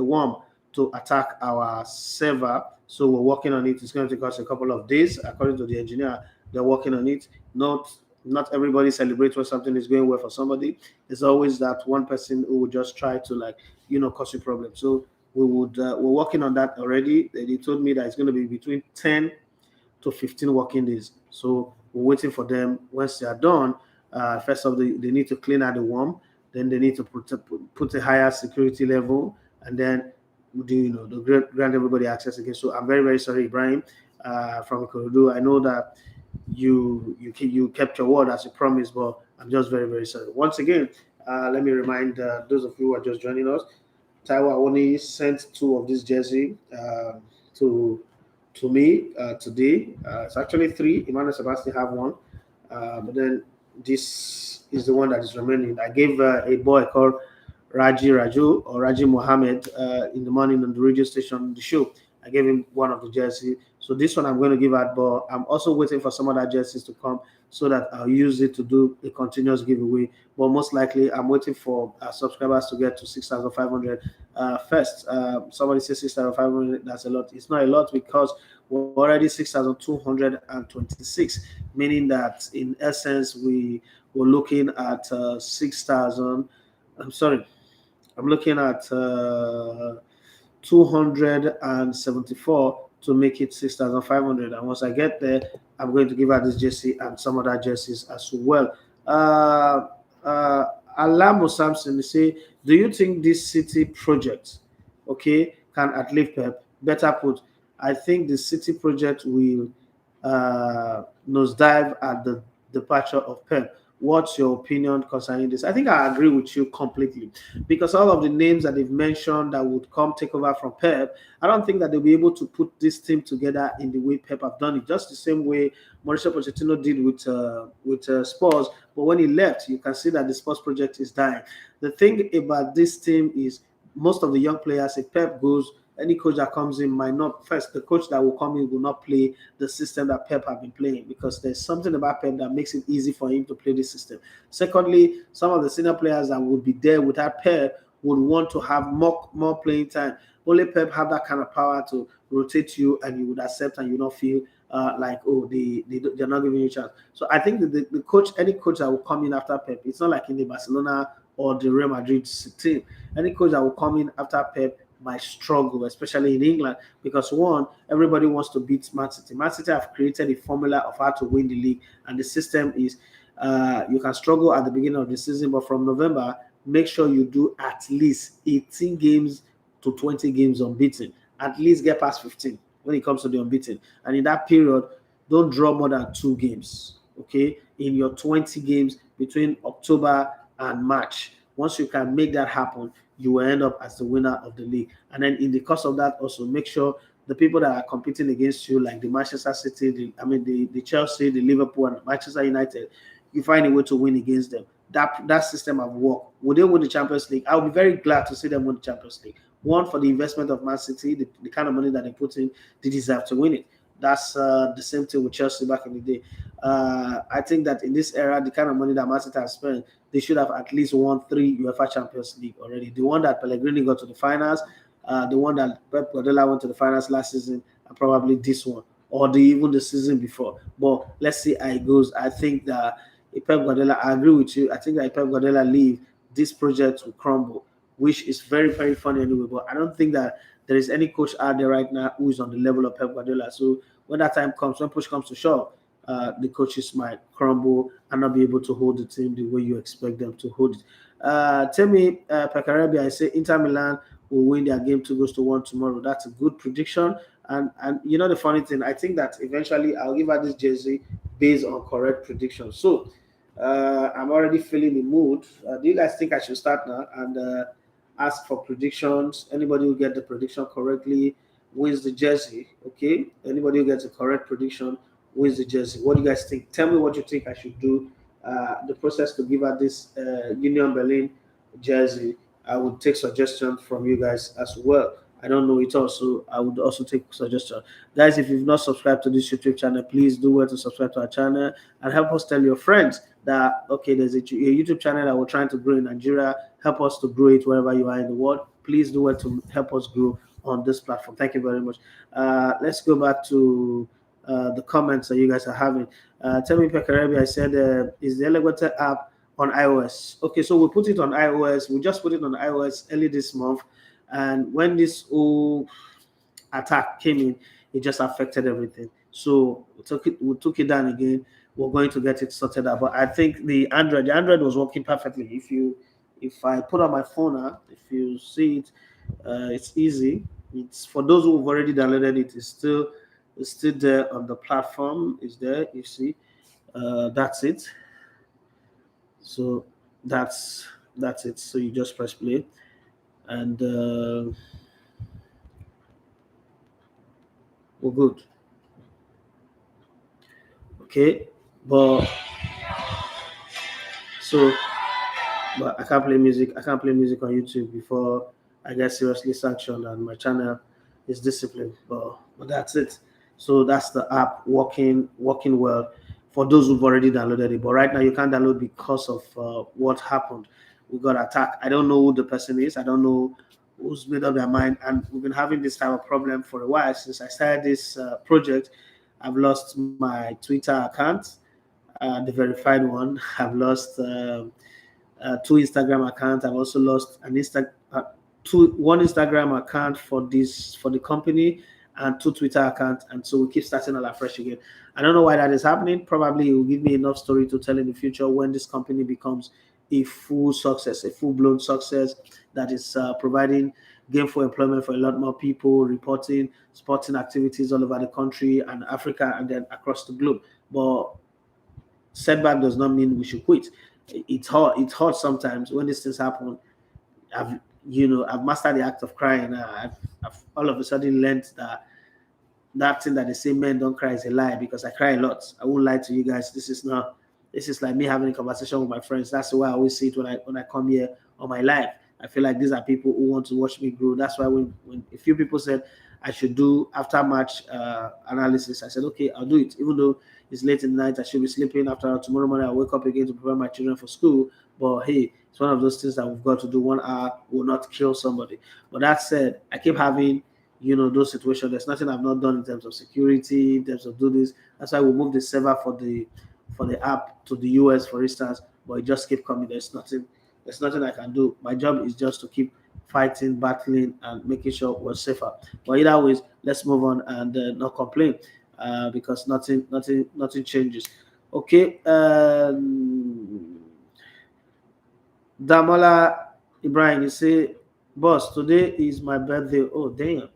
worm to attack our server. So we're working on it. It's going to take us a couple of days. According to the engineer, they're working on it. Not everybody celebrates when something is going well for somebody. There's always that one person who would just try to cause you problems. So we're working on that already. They told me that it's going to be between 10 to 15 working days. So we're waiting for them. Once they are done, first off, they need to clean out the worm. Then they need to put a higher security level, and then grant everybody access again. So I'm very, very sorry, Ibrahim, from Ikorodu. I know that you kept your word as you promised, but I'm just very, very sorry. Once again, let me remind those of you who are just joining us, Taiwo Awoni sent 2 of this jersey to me today. It's actually 3. Emmanuel Sebastian have 1, but then this is the one that is remaining. I gave a boy called Raji Mohammed in the morning on the radio station, the show. I gave him 1 of the jerseys. So this one I'm going to give out, but I'm also waiting for some other jerseys to come so that I'll use it to do a continuous giveaway. But most likely, I'm waiting for subscribers to get to 6,500 first. Somebody says 6,500, that's a lot. It's not a lot because we're already 6,226, meaning that in essence, we were looking at 6,000. I'm looking at 274 to make it 6,500. And once I get there, I'm going to give out this jersey and some other jerseys as well. Alamo Samson, they say, do you think this city project, can outlive Pep? Better put, I think the city project will nosedive at the departure of Pep. What's your opinion concerning this? I think I agree with you completely, because all of the names that they've mentioned that would come take over from Pep, I don't think that they'll be able to put this team together in the way Pep have done it, just the same way Mauricio Pochettino did with Spurs. But when he left, you can see that the Spurs project is dying. The thing about this team is most of the young players, if Pep goes, any coach that comes in might not, first, the coach that will come in will not play the system that Pep have been playing, because there's something about Pep that makes it easy for him to play this system. Secondly, some of the senior players that would be there without Pep would want to have more playing time. Only Pep have that kind of power to rotate you, and you would accept, and you not feel like, oh, they're not giving you a chance. So I think that the coach, any coach that will come in after Pep, it's not like in the Barcelona or the Real Madrid team. Any coach that will come in after Pep might struggle, especially in England, because one, everybody wants to beat Man City. Man City have created a formula of how to win the league, and the system is you can struggle at the beginning of the season, but from November, make sure you do at least 18 games to 20 games unbeaten. At least get past 15 when it comes to the unbeaten. And in that period, don't draw more than 2 games, okay, in your 20 games between October and March. Once you can make that happen, you will end up as the winner of the league. And then in the course of that, also make sure the people that are competing against you, like the Manchester City, the Chelsea, the Liverpool, and Manchester United, you find a way to win against them. That system have worked. Would they win the Champions League? I would be very glad to see them win the Champions League. One, for the investment of Man City, the kind of money that they put in, they deserve to win it. That's the same thing with Chelsea back in the day. I think that in this era, the kind of money that Man City has spent, they should have at least won 3 UEFA Champions League already. The one that Pellegrini got to the finals, the one that Pep Guardiola went to the finals last season, and probably this one, or even the season before. But let's see how it goes. I think that if Pep Guardiola, I agree with you. I think that if Pep Guardiola leave, this project will crumble, which is very, very funny anyway. But I don't think that there is any coach out there right now who is on the level of Pep Guardiola. So when that time comes, when push comes to shove, the coaches might crumble and not be able to hold the team the way you expect them to hold it. Tell me, Pekarebi, I say Inter Milan will win their game 2-1 tomorrow. That's a good prediction. And you know the funny thing, I think that eventually I'll give her this jersey based on correct predictions. So I'm already feeling the mood. Do you guys think I should start now and ask for predictions? Anybody who get the prediction correctly wins the jersey. Okay. Anybody who gets a correct prediction wins the jersey. What do you guys think? Tell me what you think I should do. The process to give her this Union Berlin jersey. I would take suggestions from you guys as well. I don't know it also. I would also take suggestions. Guys, if you've not subscribed to this YouTube channel, please do well to subscribe to our channel and help us tell your friends that, okay, there's a YouTube channel that we're trying to grow in Nigeria. Help us to grow it wherever you are in the world. Please do well to help us grow on this platform. Thank you very much. Let's go back to the comments that you guys are having. Tell me, Pekarebi, I said, is the Elevator app on iOS? Okay, so we put it on iOS. We just put it on iOS early this month. And when this whole attack came in, it just affected everything. So we took it down again. We're going to get it sorted out. But I think the Android was working perfectly. If I put on my phone now, if you see it, it's easy. It's for those who've already downloaded it. It's still there on the platform. It's there. You see, that's it. So that's it. So you just press play, and we're good. Okay, but I can't play music. I can't play music on YouTube before I get seriously sanctioned and my channel is disciplined. But that's it. So that's the app working well for those who've already downloaded it. But right now you can't download because of what happened. We got attacked. I don't know who the person is. I don't know who's made up their mind. And we've been having this type of problem for a while since I started this project. I've lost my Twitter account, the verified one. I've lost 2 Instagram accounts. I've also lost one Instagram account for the company and 2 Twitter accounts, and so we keep starting all afresh again. I don't know why that is happening. Probably it will give me enough story to tell in the future when this company becomes a full success, a full-blown success that is providing gainful employment for a lot more people, reporting sporting activities all over the country and Africa and then across the globe. But Setback does not mean we should quit. It's hard. It's hard sometimes when these things happen. I've I've mastered the act of crying. I've all of a sudden learned that that thing that they say men don't cry is a lie, because I cry a lot. I won't lie to you guys. This is like me having a conversation with my friends. That's the way I always see it when I come here on my live. I feel like these are people who want to watch me grow. That's why when a few people said I should do after match analysis, I said okay, I'll do it. Even though it's late in the night, I should be sleeping. After tomorrow morning, I'll wake up again to prepare my children for school. But hey, it's one of those things that we've got to do. 1 hour will not kill somebody. But that said, I keep having those situations. There's nothing I've not done in terms of security, in terms of do this. That's why we moved the server for the app to the US, for instance. But it just keep coming. There's nothing I can do. My job is just to keep fighting, battling, and making sure we're safer. But either ways, let's move on and not complain, because nothing changes. Okay. Damola Ibrahim, you say, boss, today is my birthday. Oh, damn.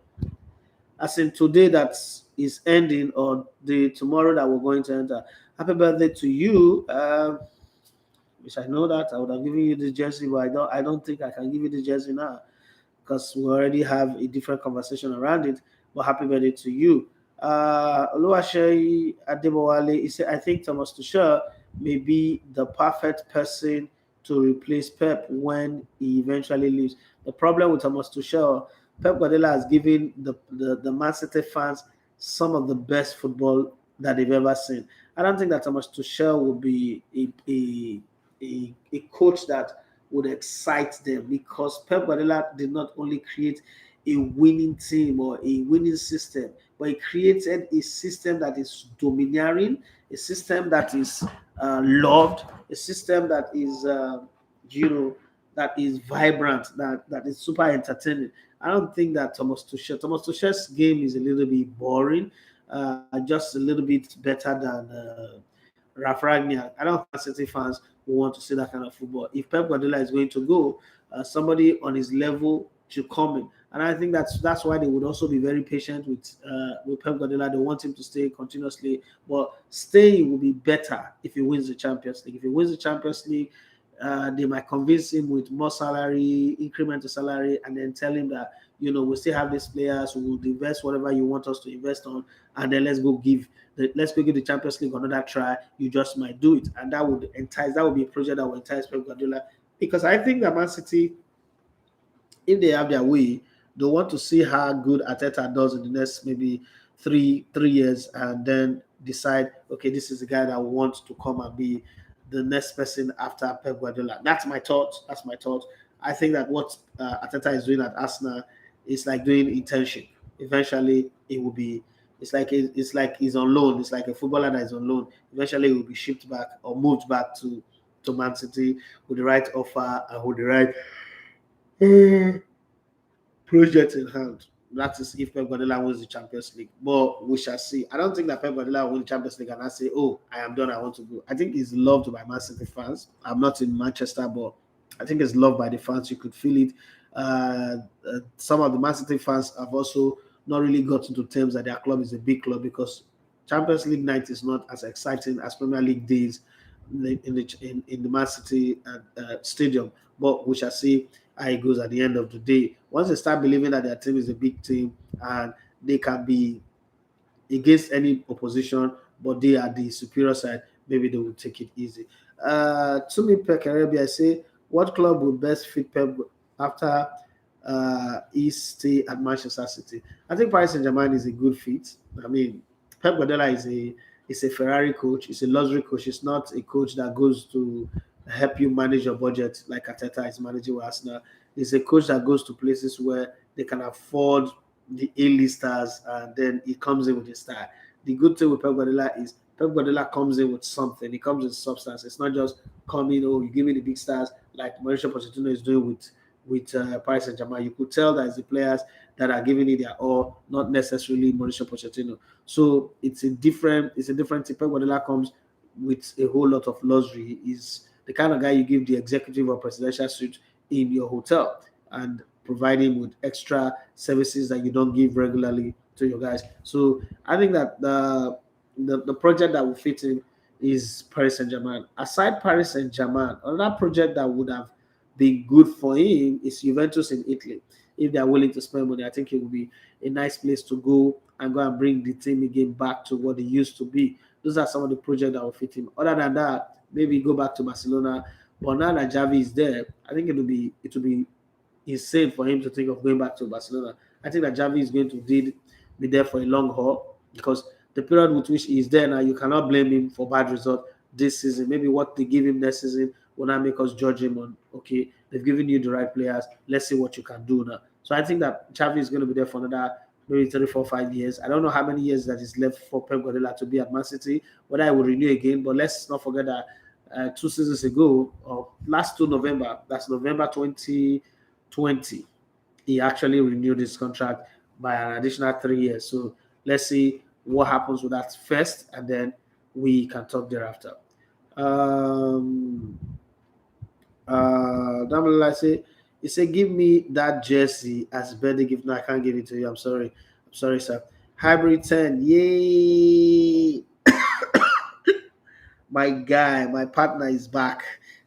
As in today that is ending, or the tomorrow that we're going to enter. Happy birthday to you. Which I know that I would have given you this jersey, but I don't think I can give you the jersey now, because we already have a different conversation around it. But happy birthday to you. Oluwaseyi Adebowale, he said, I think Thomas Tuchel may be the perfect person to replace Pep when he eventually leaves. The problem with Thomas Tuchel, Pep Guardiola has given the Man City fans some of the best football that they've ever seen. I don't think that Thomas Tuchel would be a coach that would excite them, because Pep Guardiola did not only create a winning team or a winning system, but he created a system that is domineering, a system that is loved, a system that is that is vibrant, that is super entertaining. I don't think that Thomas Tuchel's game is a little bit boring, just a little bit better than Ralf Ragnick. I don't think City fans will want to see that kind of football. If Pep Guardiola is going to go, somebody on his level should come in. And I think that's why they would also be very patient with Pep Guardiola. They want him to stay continuously, but staying will be better if he wins the Champions League. If he wins the Champions League, they might convince him with more salary, incremental salary, and then tell him that we still have these players who will invest whatever you want us to invest on, and then let's go give the Champions League another try. You just might do it, and that would entice. That would be a project that would entice Pep Guardiola, because I think that Man City, if they have their way, they want to see how good Arteta does in the next maybe three years, and then decide, okay, this is the guy that wants to come and be the next person after Pep Guardiola. That's my thought. I think that what Arteta is doing at Arsenal is like doing internship. Eventually, it will be. It's like he's on loan. It's like a footballer that is on loan. Eventually, he will be shipped back or moved back to Man City with the right offer and with the right project in hand. That is if Pep Guardiola wins the Champions League. But we shall see. I don't think that Pep Guardiola will win the Champions League and I say, oh, I am done, I want to go. I think he's loved by Man City fans. I'm not in Manchester, but I think it's loved by the fans. You could feel it. Some of the Man City fans have also not really gotten to terms that their club is a big club, because Champions League night is not as exciting as Premier League days in the Man City stadium. But we shall see how it goes at the end of the day. Once they start believing that their team is a big team and they can be against any opposition, but they are the superior side, maybe they will take it easy. To me, Pekarabia, I say, what club would best fit Pep after his stay at Manchester City? I think Paris Saint-Germain is a good fit. I mean, Pep Guardiola is a Ferrari coach. It's a luxury coach. It's not a coach that goes to help you manage your budget like Arteta is managing with Arsenal. It's a coach that goes to places where they can afford the A-listers, and then he comes in with his style. The good thing with Pep Guardiola is Pep Guardiola comes in with something. He comes with substance. It's not just coming, oh, you give me the big stars like Mauricio Pochettino is doing with Paris Saint-Germain. You could tell that it's the players that are giving it their all, not necessarily Mauricio Pochettino. So it's a different thing. Pep Guardiola comes with a whole lot of luxury. He's the kind of guy you give the executive or presidential suite in your hotel and provide him with extra services that you don't give regularly to your guys. So I think that the project that will fit in is Paris Saint-Germain. Aside Paris Saint-Germain, another project that would have been good for him is Juventus in Italy. If they are willing to spend money, I think it would be a nice place to go and bring the team again back to what they used to be. Those are some of the projects that will fit him. Other than that, maybe go back to Barcelona. But now that Javi is there, I think it will be insane for him to think of going back to Barcelona. I think that Javi is going to be there for a long haul because the period with which he is there now, you cannot blame him for bad result this season. Maybe what they give him next season will not make us judge him on, okay, they've given you the right players. Let's see what you can do now. So I think that Xavi is going to be there for another maybe 3, 4, 5 years. I don't know how many years that is left for Pep Guardiola to be at Man City, whether I will renew again. But let's not forget that 2 seasons ago, or last 2 November, that's November 2020, he actually renewed his contract by an additional 3 years. So let's see what happens with that first, and then we can talk thereafter. Um, Damala say, he said, give me that jersey as birthday gift. No, I can't give it to you. I'm sorry. I'm sorry, sir. Hybrid 10. Yay. My guy, my partner is back.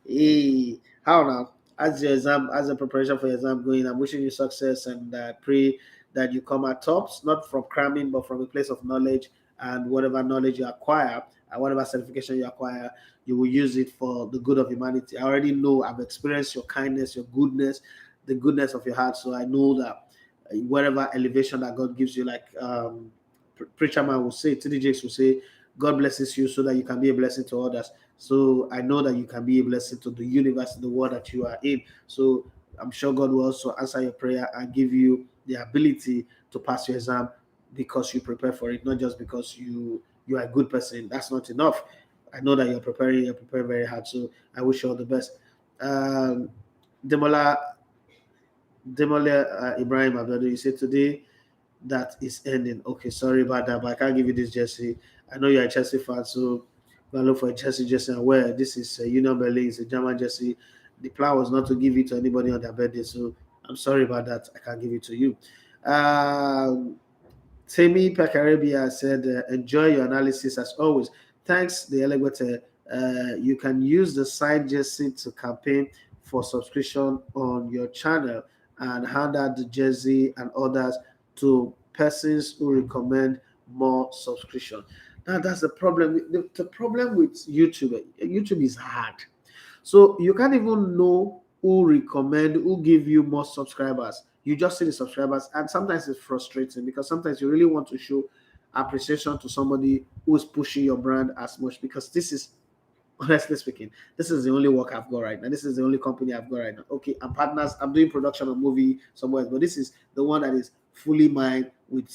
Hey, how now? As your exam, as a preparation for your exam going, I'm wishing you success and pray that you come at tops, not from cramming, but from a place of knowledge, and whatever knowledge you acquire and whatever certification you acquire, you will use it for the good of humanity. I already know, I've experienced your kindness, your goodness, the goodness of your heart. So I know that whatever elevation that God gives you, like preacher man will say, TD Jakes will say, God blesses you so that you can be a blessing to others. So I know that you can be a blessing to the universe, the world that you are in. So I'm sure God will also answer your prayer and give you the ability to pass your exam because you prepare for it, not just because you are a good person. That's not enough. I know that you're preparing very hard. So I wish you all the best. Demola Ibrahim Abdul, you said today that is ending. Okay, sorry about that, but I can't give you this jersey. I know you're a Chelsea fan, so go and look for a Chelsea jersey and wear. This is Union Berlin, it's a German jersey. The plan was not to give it to anybody on their birthday, so I'm sorry about that. I can't give it to you. Temi Pekarabia said, enjoy your analysis as always. Thanks, the Elegwete. You can use the side jersey to campaign for subscription on your channel and hand out the jersey and others to persons who recommend more subscription. Now that's the problem. The problem with YouTube. YouTube is hard. So you can't even know who give you more subscribers. You just see the subscribers, and sometimes it's frustrating because sometimes you really want to show appreciation to somebody who is pushing your brand as much, because this is, honestly speaking, this is the only work I've got right now. This is the only company I've got right now. Okay, I'm partners. I'm doing production of movie somewhere, but this is the one that is fully mine. With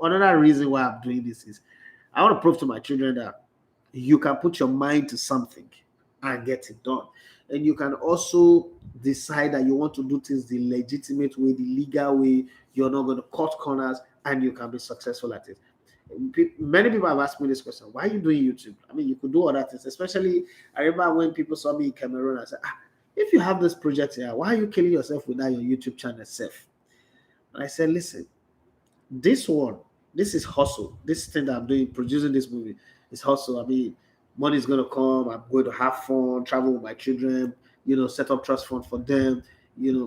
another reason why I'm doing this is I want to prove to my children that you can put your mind to something and get it done. And you can also decide that you want to do things the legitimate way, the legal way. You're not going to cut corners, and you can be successful at it. Many people have asked me this question: why are you doing YouTube? I mean, you could do other things. Especially, I remember when people saw me in Cameroon, I said, if you have this project here, why are you killing yourself without your YouTube channel self? And I said, listen, this is hustle. This thing that I'm doing, producing this movie, is hustle. I mean, money is going to come. I'm going to have fun, travel with my children, set up trust fund for them,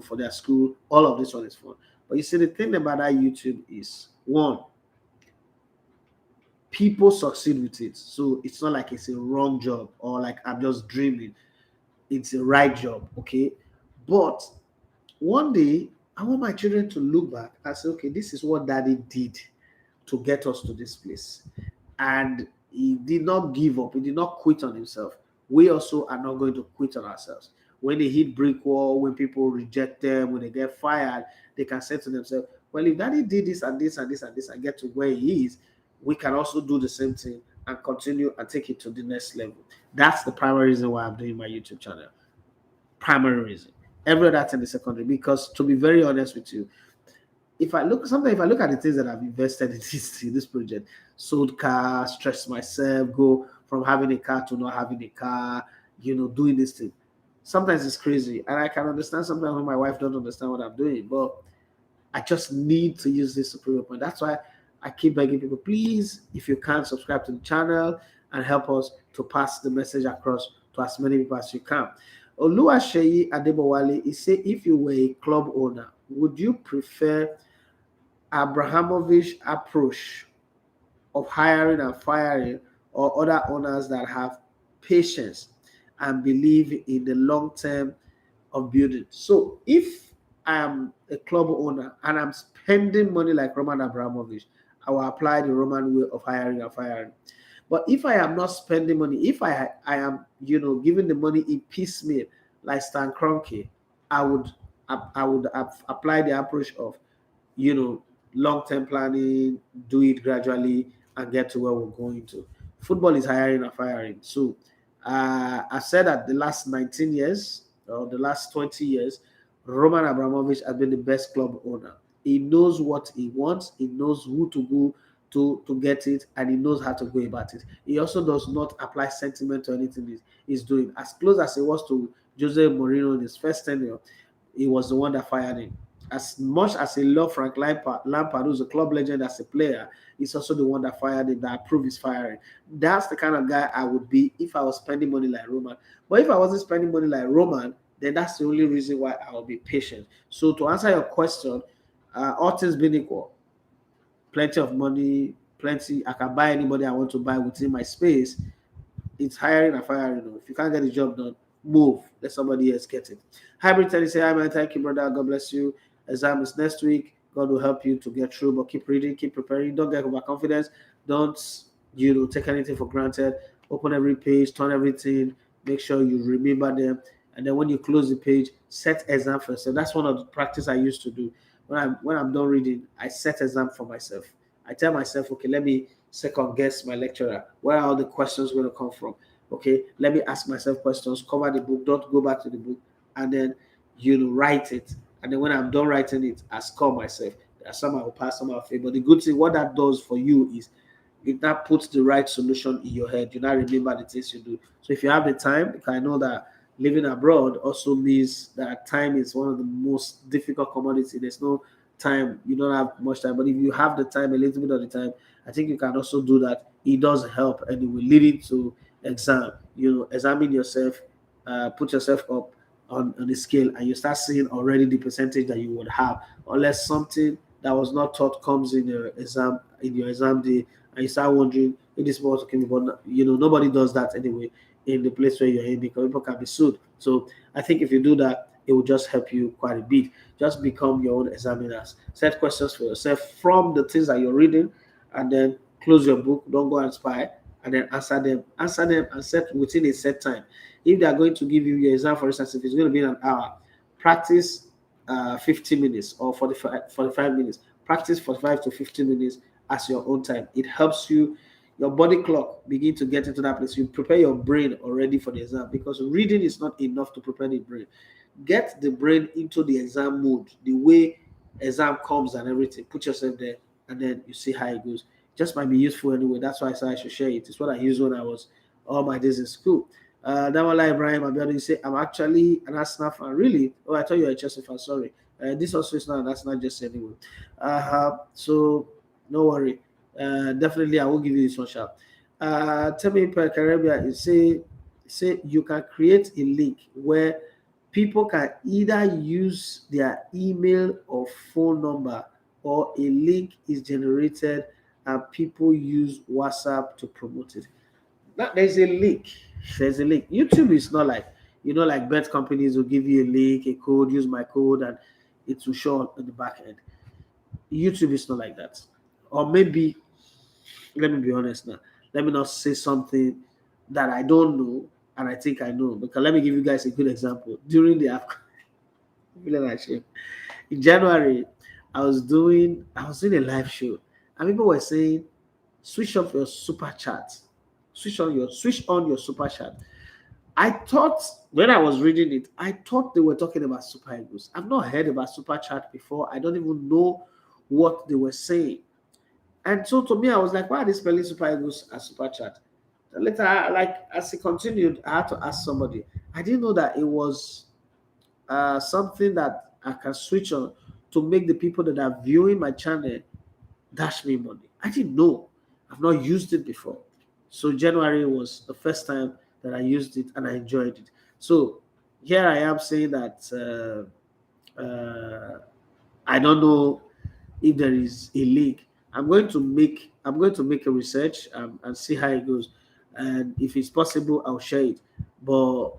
for their school. All of this one is fun. But you see, the thing about that YouTube is, one, people succeed with it. So it's not like it's a wrong job or like I'm just dreaming. It's a right job, okay? But one day, I want my children to look back and say, okay, this is what daddy did to get us to this place. And he did not give up. He did not quit on himself. We also are not going to quit on ourselves. When they hit brick wall, when people reject them, when they get fired, they can say to themselves, well, if daddy did this and this and this and this and get to where he is, we can also do the same thing and continue and take it to the next level. That's the primary reason why I'm doing my YouTube channel. Primary reason. Every other thing is secondary, because to be very honest with you, if I look at the things that I've invested in this project, sold cars, stressed myself, go from having a car to not having a car, doing this thing. Sometimes it's crazy, and I can understand sometimes when my wife doesn't understand what I'm doing, but I just need to use this to prove a point. That's why I keep begging people, please, if you can't subscribe to the channel, and help us to pass the message across to as many people as you can. Oluwaseyi Adebowale, he said, if you were a club owner, would you prefer Abrahamovich approach of hiring and firing, or other owners that have patience and believe in the long term of building? So if I am a club owner and I'm spending money like Roman Abramovich, I will apply the Roman way of hiring and firing. But if I am not spending money, if I am giving the money in piecemeal like Stan Kroenke, I would apply the approach of long-term planning, do it gradually, and get to where we're going to. Football is hiring and firing. So I said that the last 19 years or the last 20 years, Roman Abramovich has been the best club owner. He knows what he wants. He knows who to go to get it, and he knows how to go about it. He also does not apply sentiment to anything he's doing. As close as he was to Jose Mourinho in his first tenure, he was the one that fired him. As much as he loved Frank Lampard, who's a club legend as a player, he's also the one that fired him, that approved his firing. That's the kind of guy I would be if I was spending money like Roman. But if I wasn't spending money like Roman, then that's the only reason why I will be patient. So to answer your question, all things being equal, plenty of money, I can buy anybody I want to buy within my space. It's hiring and firing. If you can't get the job done, move. Let somebody else get it. Hybrid Teddy say, hi man, thank you, brother. God bless you. Exam is next week. God will help you to get through, but keep reading, keep preparing. Don't get overconfidence. Don't take anything for granted. Open every page, turn everything. Make sure you remember them. And then when you close the page, set exam for yourself. That's one of the practice I used to do. When I'm done reading, I set exam for myself. I tell myself, okay, let me second guess my lecturer. Where are all the questions going to come from? Okay, let me ask myself questions, cover the book, don't go back to the book, and then write it. And then when I'm done writing it, I score myself. There are some I will pass, some I will fail. But the good thing, what that does for you is it now puts the right solution in your head. You now remember the things you do. So if you have the time, because I know that living abroad also means that time is one of the most difficult commodity. There's no time, you don't have much time. But if you have the time, a little bit of the time, I think you can also do that. It does help, and it will lead into exam. Examine yourself, put yourself up on the scale, and you start seeing already the percentage that you would have, unless something that was not taught comes in your exam day, and you start wondering if this was okay. But nobody does that anyway in the place where you're in, because people can be sued. So I think if you do that, it will just help you quite a bit. Just become your own examiners. Set questions for yourself from the things that you're reading, and then close your book. Don't go and spy, and then answer them and set within a set time. If they are going to give you your exam, for instance, if it's going to be an hour, practice 50 minutes or 45 minutes. Practice 45 to 50 minutes as your own time. It helps you, your body clock begin to get into that place. You prepare your brain already for the exam, because reading is not enough to prepare the brain. Get the brain into the exam mode, the way exam comes and everything. Put yourself there, and then you see how it goes. Just might be useful anyway. That's why I said I should share it. It's what I used when I was all my days in school. Dawala Ibrahim Abiodun, you say, I'm actually an Arsenal fan. Really? Oh, I thought you were a Chelsea fan. Sorry. This also is not an Arsenal just anyway. So no worry. Definitely, I will give you this one shot. Tell me, Per Caribbean, you say you can create a link where people can either use their email or phone number, or a link is generated and people use WhatsApp to promote it. Now, there's a link. There's a link. YouTube is not like, like bet companies will give you a link, a code, use my code, and it will show on the back end. YouTube is not like that. Or maybe, let me be honest now. Let me not say something that I don't know and I think I know. Because let me give you guys a good example. During the AFCON, in January, I was doing a live show, and people were saying, switch off your super chat. Switch on your super chat. I thought, when I was reading it, I thought they were talking about Super Eagles. I've not heard about super chat before. I don't even know what they were saying. And so to me, I was like, why are they spelling Super Eagles as super chat? Later, as it continued, I had to ask somebody. I didn't know that it was something that I can switch on to make the people that are viewing my channel dash me money. I didn't know. I've not used it before. So January was the first time that I used it and I enjoyed it. So here I am saying that I don't know if there is a link. I'm going to make a research and see how it goes, and if it's possible, I'll share it. But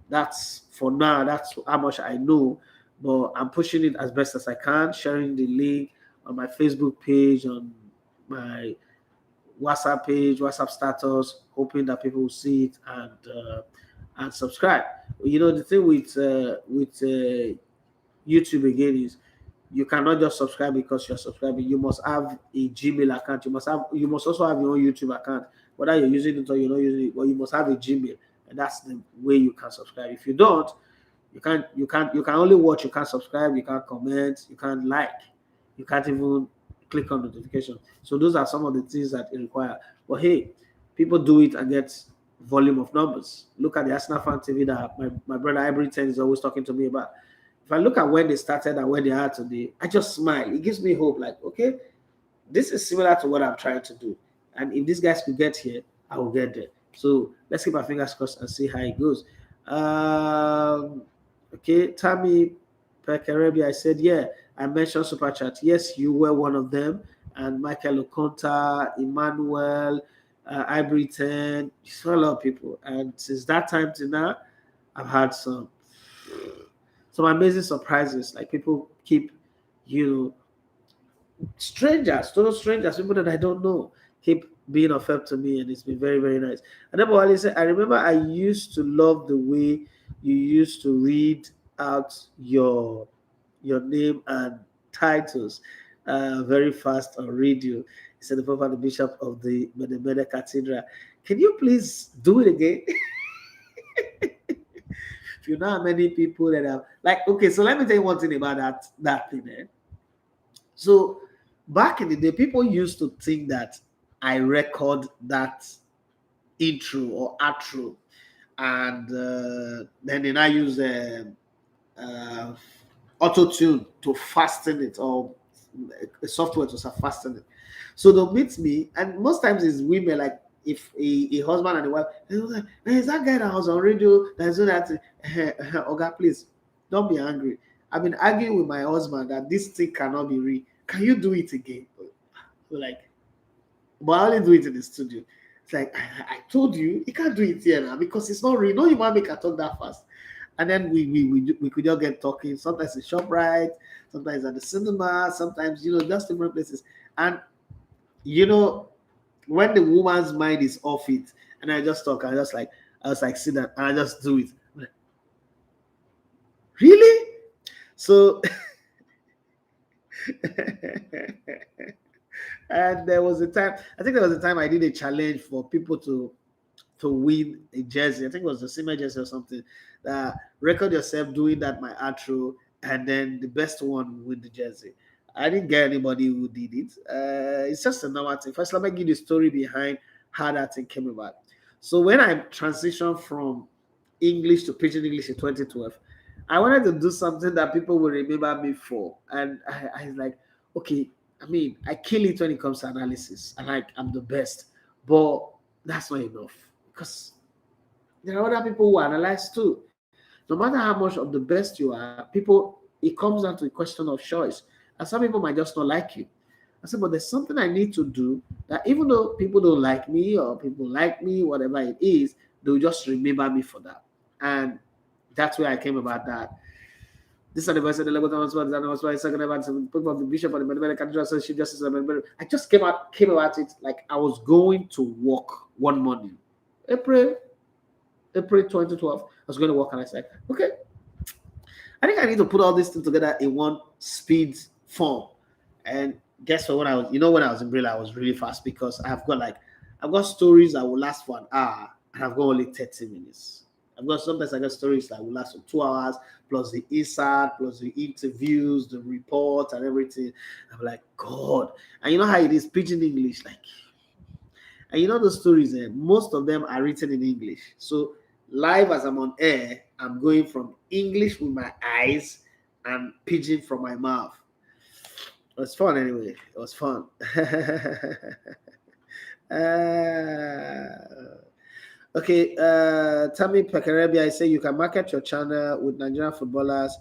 that's for now. That's how much I know. But I'm pushing it as best as I can, sharing the link on my Facebook page, on my WhatsApp page, WhatsApp status, hoping that people will see it and subscribe. The thing with YouTube again is you cannot just subscribe because you're subscribing. You must have a Gmail account. You must also have your own YouTube account, whether you're using it or you're not using it. But you must have a Gmail, and that's the way you can subscribe. If you don't, you can only watch. You can't subscribe. You can't comment. You can't like. You can't even click on notification. So those are some of the things that it require. But hey, people do it and get volume of numbers. Look at the Arsenal fan TV that my brother Ivory 10 is always talking to me about. If I look at when they started and where they are today, I just smile. It gives me hope. Like, okay, this is similar to what I'm trying to do. And if these guys could get here, I will get there. So let's keep our fingers crossed and see how it goes. Okay, Tammy Pekerebi, I said, yeah, I mentioned Super Chat. Yes, you were one of them. And Michael Okonta, Emmanuel, Ivory 10, you saw a lot of people. And since that time to now, I've had some amazing surprises. Like people keep, total strangers, people that I don't know, keep being of help to me, and it's been very, very nice. And then Wale said, I remember I used to love the way you used to read out your name and titles very fast on radio. He said, the Pope and the Bishop of the Mene Cathedral. Can you please do it again? If you know how many people that have, like, okay, so let me tell you one thing about that thing. So back in the day, people used to think that I record that intro or outro, and then they now use auto tune to fasten it, or a software to fasten it. So they'll meet me, and most times it's women, like if a husband and a wife, like, hey, is that guy that was on radio that's doing that? Oga, please don't be angry. I've been arguing with my husband that this thing cannot be real. Can you do it again? Like, but I only do it in the studio. It's like, I told you, you can't do it here now because it's not real. No human being can talk that fast. And then we could just get talking. Sometimes in ShopRite, sometimes at the cinema, sometimes, just different places. And, when the woman's mind is off it, and I just talk, I was like, sit down, and I just do it. Like, really? So, and there was a time I did a challenge for people to win a jersey. I think it was the same jersey or something. Record yourself doing that, my outro, and then the best one win the jersey. I didn't get anybody who did it. It's just a normal thing. First, let me give you the story behind how that thing came about. So when I transitioned from English to Pidgin English in 2012, I wanted to do something that people will remember me for. And I was like, okay, I mean, I kill it when it comes to analysis. I'm the best. But that's not enough. Because there are other people who analyze too. No matter how much of the best you are, it comes down to a question of choice. And some people might just not like you. I said, but there's something I need to do that even though people don't like me or people like me, whatever it is, they'll just remember me for that. And that's where I came about that. This anniversary, the Lagos was my second about the Bishop of the Medicare Cathedral Association Justice. I just came about it like I was going to work one morning. April 2012, I was going to work, and I said, okay, I think I need to put all these things together in one speed form. And guess what? When I was in Braille, I was really fast because I've got stories that will last for an hour, and I've got only 30 minutes. Sometimes I got stories that will last for 2 hours, plus the insert, plus the interviews, the report, and everything. I'm like, God. And you know how it is, Pidgin English, like. And you know the stories, most of them are written in English. So live as I'm on air, I'm going from English with my eyes and Pidgin from my mouth. It was fun anyway. It was fun. Okay, Tammy Pekarebi, I say you can market your channel with Nigerian footballers.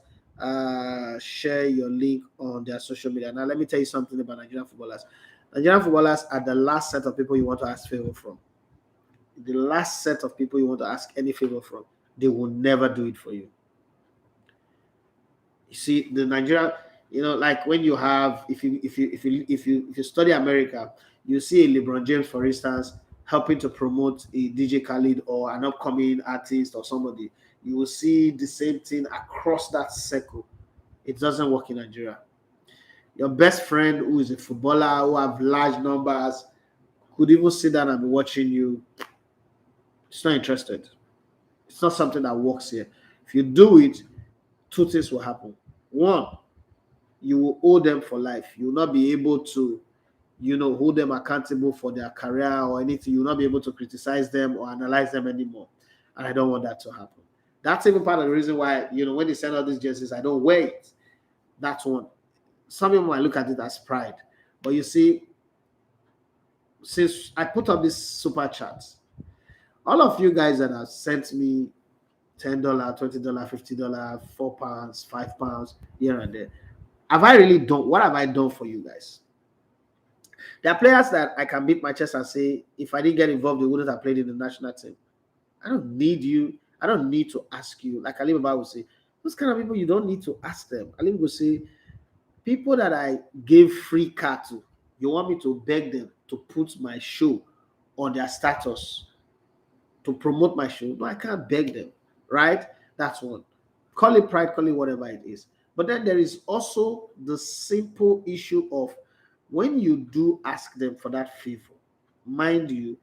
Share your link on their social media. Now, let me tell you something about Nigerian footballers. Nigerian footballers are the last set of people you want to ask favor from. The last set of people you want to ask any favor from. They will never do it for you. You see, the Nigeria, like when you have, if you study America, you see a LeBron James, for instance, helping to promote a DJ Khaled or an upcoming artist or somebody. You will see the same thing across that circle. It doesn't work in Nigeria. Your best friend, who is a footballer, who have large numbers, could even sit down and be watching you. It's not interested. It's not something that works here. If you do it, two things will happen. One, you will owe them for life. You will not be able to, hold them accountable for their career or anything. You will not be able to criticize them or analyze them anymore. And I don't want that to happen. That's even part of the reason why, when they send out these jerseys, I don't wear it. That's one. Some people might look at it as pride. But you see, since I put up this super chat, all of you guys that have sent me $10, $20, $50, £4, £5 here and there, what have I done for you guys? There are players that I can beat my chest and say, if I didn't get involved, they wouldn't have played in the national team. I don't need you. I don't need to ask you. Like Ali Baba would say, those kind of people, you don't need to ask them. Ali would say, people that I gave free car to, you want me to beg them to put my show on their status to promote my show? No, I can't beg them, right? That's one. Call it pride, call it whatever it is. But then there is also the simple issue of when you do ask them for that favor, mind you,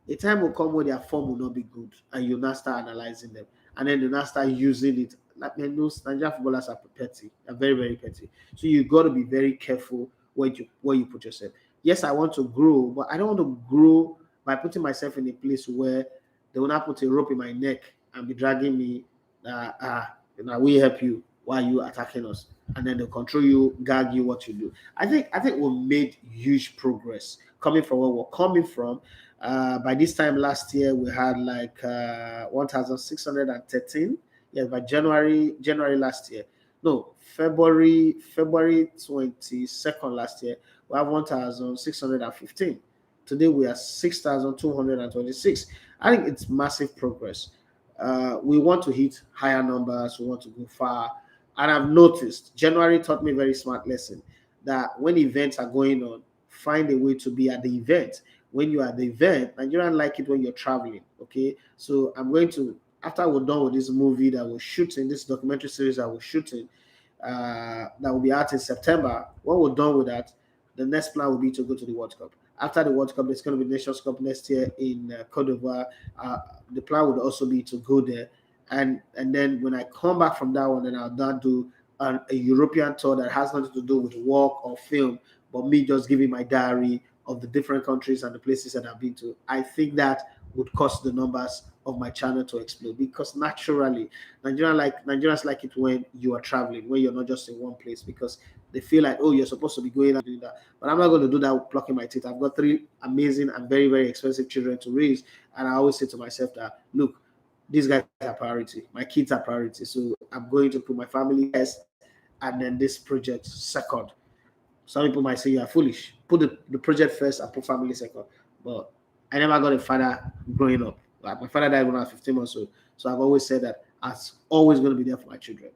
a time will come where their form will not be good and you now start analyzing them. And then you now start using it. Like, man, those Nigerian footballers are petty. They're very, very petty. So you got to be very careful where you put yourself. Yes, I want to grow, but I don't want to grow by putting myself in a place where they will not put a rope in my neck and be dragging me. We help you while you attacking us, and then they'll control you, gag you, what you do. I think we made huge progress coming from where we're coming from. By this time last year, we had like 1,613. Yes, by January last year. No, February 22nd last year, we have 1,615. Today we are 6,226. I think it's massive progress. We want to hit higher numbers. We want to go far. And I've noticed, January taught me a very smart lesson that when events are going on, find a way to be at the event. When you're at the event, Nigerians like it when you're traveling. Okay, so I'm going to, after we're done with this movie that we're shooting, this documentary series that we're shooting, that will be out in September. When we're done with that, the next plan will be to go to the World Cup. After the World Cup, there's going to be Nations Cup next year in Cote d'Ivoire. The plan would also be to go there. And then when I come back from that one, then I'll not do a European tour that has nothing to do with work or film, but me just giving my diary of the different countries and the places that I've been to. I think that would cause the numbers of my channel to explode because naturally, Nigerians like it when you are traveling, when you're not just in one place because they feel like, oh, you're supposed to be going and doing that. But I'm not going to do that with plucking my teeth. I've got 3 amazing and very, very expensive children to raise. And I always say to myself that, look, these guys are priority. My kids are priority. So I'm going to put my family first and then this project second. Some people might say you are foolish. Put the project first and put family second. But I never got a father growing up. Like my father died when I was 15 months old. So I've always said that I was always going to be there for my children.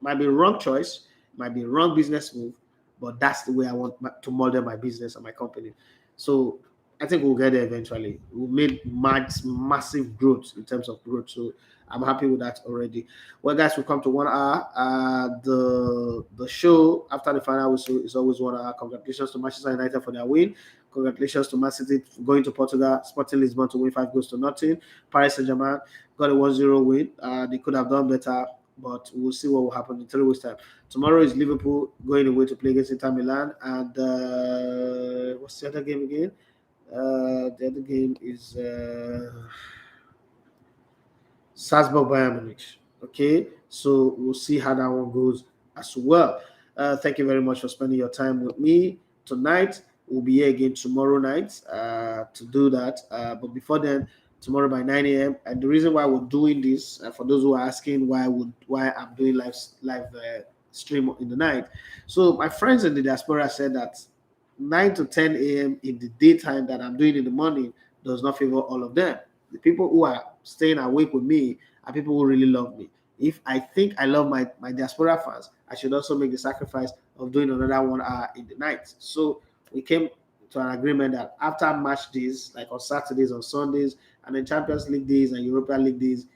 Might be a wrong choice, might be a wrong business move, but that's the way I want to model my business and my company. So I think we'll get there eventually. We made massive growth in terms of growth. So I'm happy with that already. Well, guys, we've come to 1 hour. The show after the final whistle is always 1 hour. Congratulations to Manchester United for their win. Congratulations to Man City for going to Portugal, Sporting Lisbon to win 5-0. Paris Saint-Germain got a 1-0 win. They could have done better, but we'll see what will happen in 3 weeks' time. Tomorrow is Liverpool going away to play against Inter Milan. And what's the other game again? The other game is Salzburg Bayern Munich. Okay, so we'll see how that one goes as well. Thank you very much for spending your time with me tonight. we'll be here again tomorrow night to do that. But before then, tomorrow by 9 a.m. And the reason why we're doing this, for those who are asking why I'm doing live stream in the night. So my friends in the diaspora said that 9 to 10 a.m. in the daytime that I'm doing in the morning does not favor all of them. The people who are staying awake with me are people who really love me. If I think I love my diaspora fans, I should also make the sacrifice of doing another 1 hour in the night. So we came to an agreement that after match days, like on Saturdays, on Sundays, and then Champions League days and Europa League days,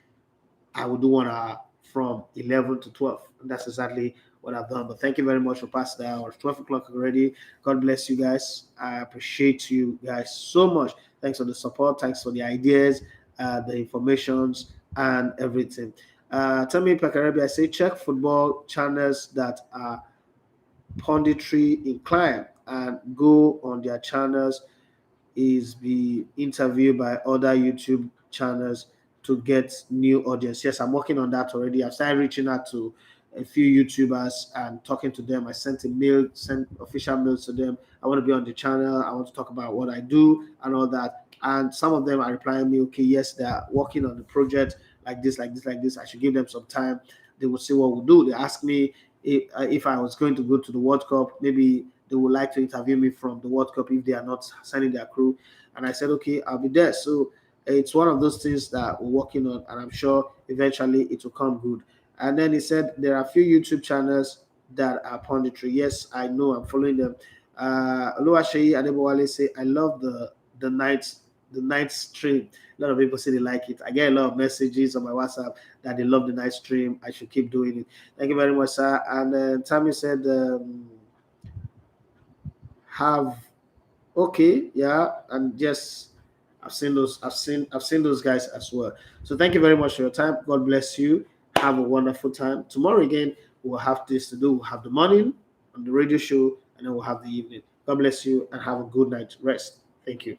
I will do 1 hour from 11 to 12. And that's exactly what I've done. But thank you very much for past the hour. 12 o'clock already. God bless you guys. I appreciate you guys so much. Thanks for the support. Thanks for the ideas, the informations, and everything. Tell me, Pakarebi, I say check football channels that are punditry inclined and go on their channels is be interviewed by other YouTube channels to get new audience. Yes, I'm working on that already. I've started reaching out to a few YouTubers and talking to them. I sent official mails to them. I want to be on the channel. I want to talk about what I do and all that. And some of them are replying me, okay, yes, they're working on the project like this, like this, like this. I should give them some time. They will see what we'll do. They ask me if I was going to go to the World Cup, maybe they would like to interview me from the World Cup if they are not sending their crew. And I said, okay, I'll be there. So it's one of those things that we're working on, and I'm sure eventually it will come good. And then he said there are a few YouTube channels that are punditry. Yes, I know, I'm following them. Oluwaseyi Adebowale say, I love the night stream. A lot of people say they like it. I get a lot of messages on my WhatsApp that they love the night stream. I should keep doing it. Thank you very much, sir. And Tammy said, have okay, yeah, and yes, I've seen those guys as well. So thank you very much for your time. God bless you. Have a wonderful time. Tomorrow again, we'll have this to do. We'll have the morning on the radio show, and then we'll have the evening. God bless you and have a good night rest. Thank you.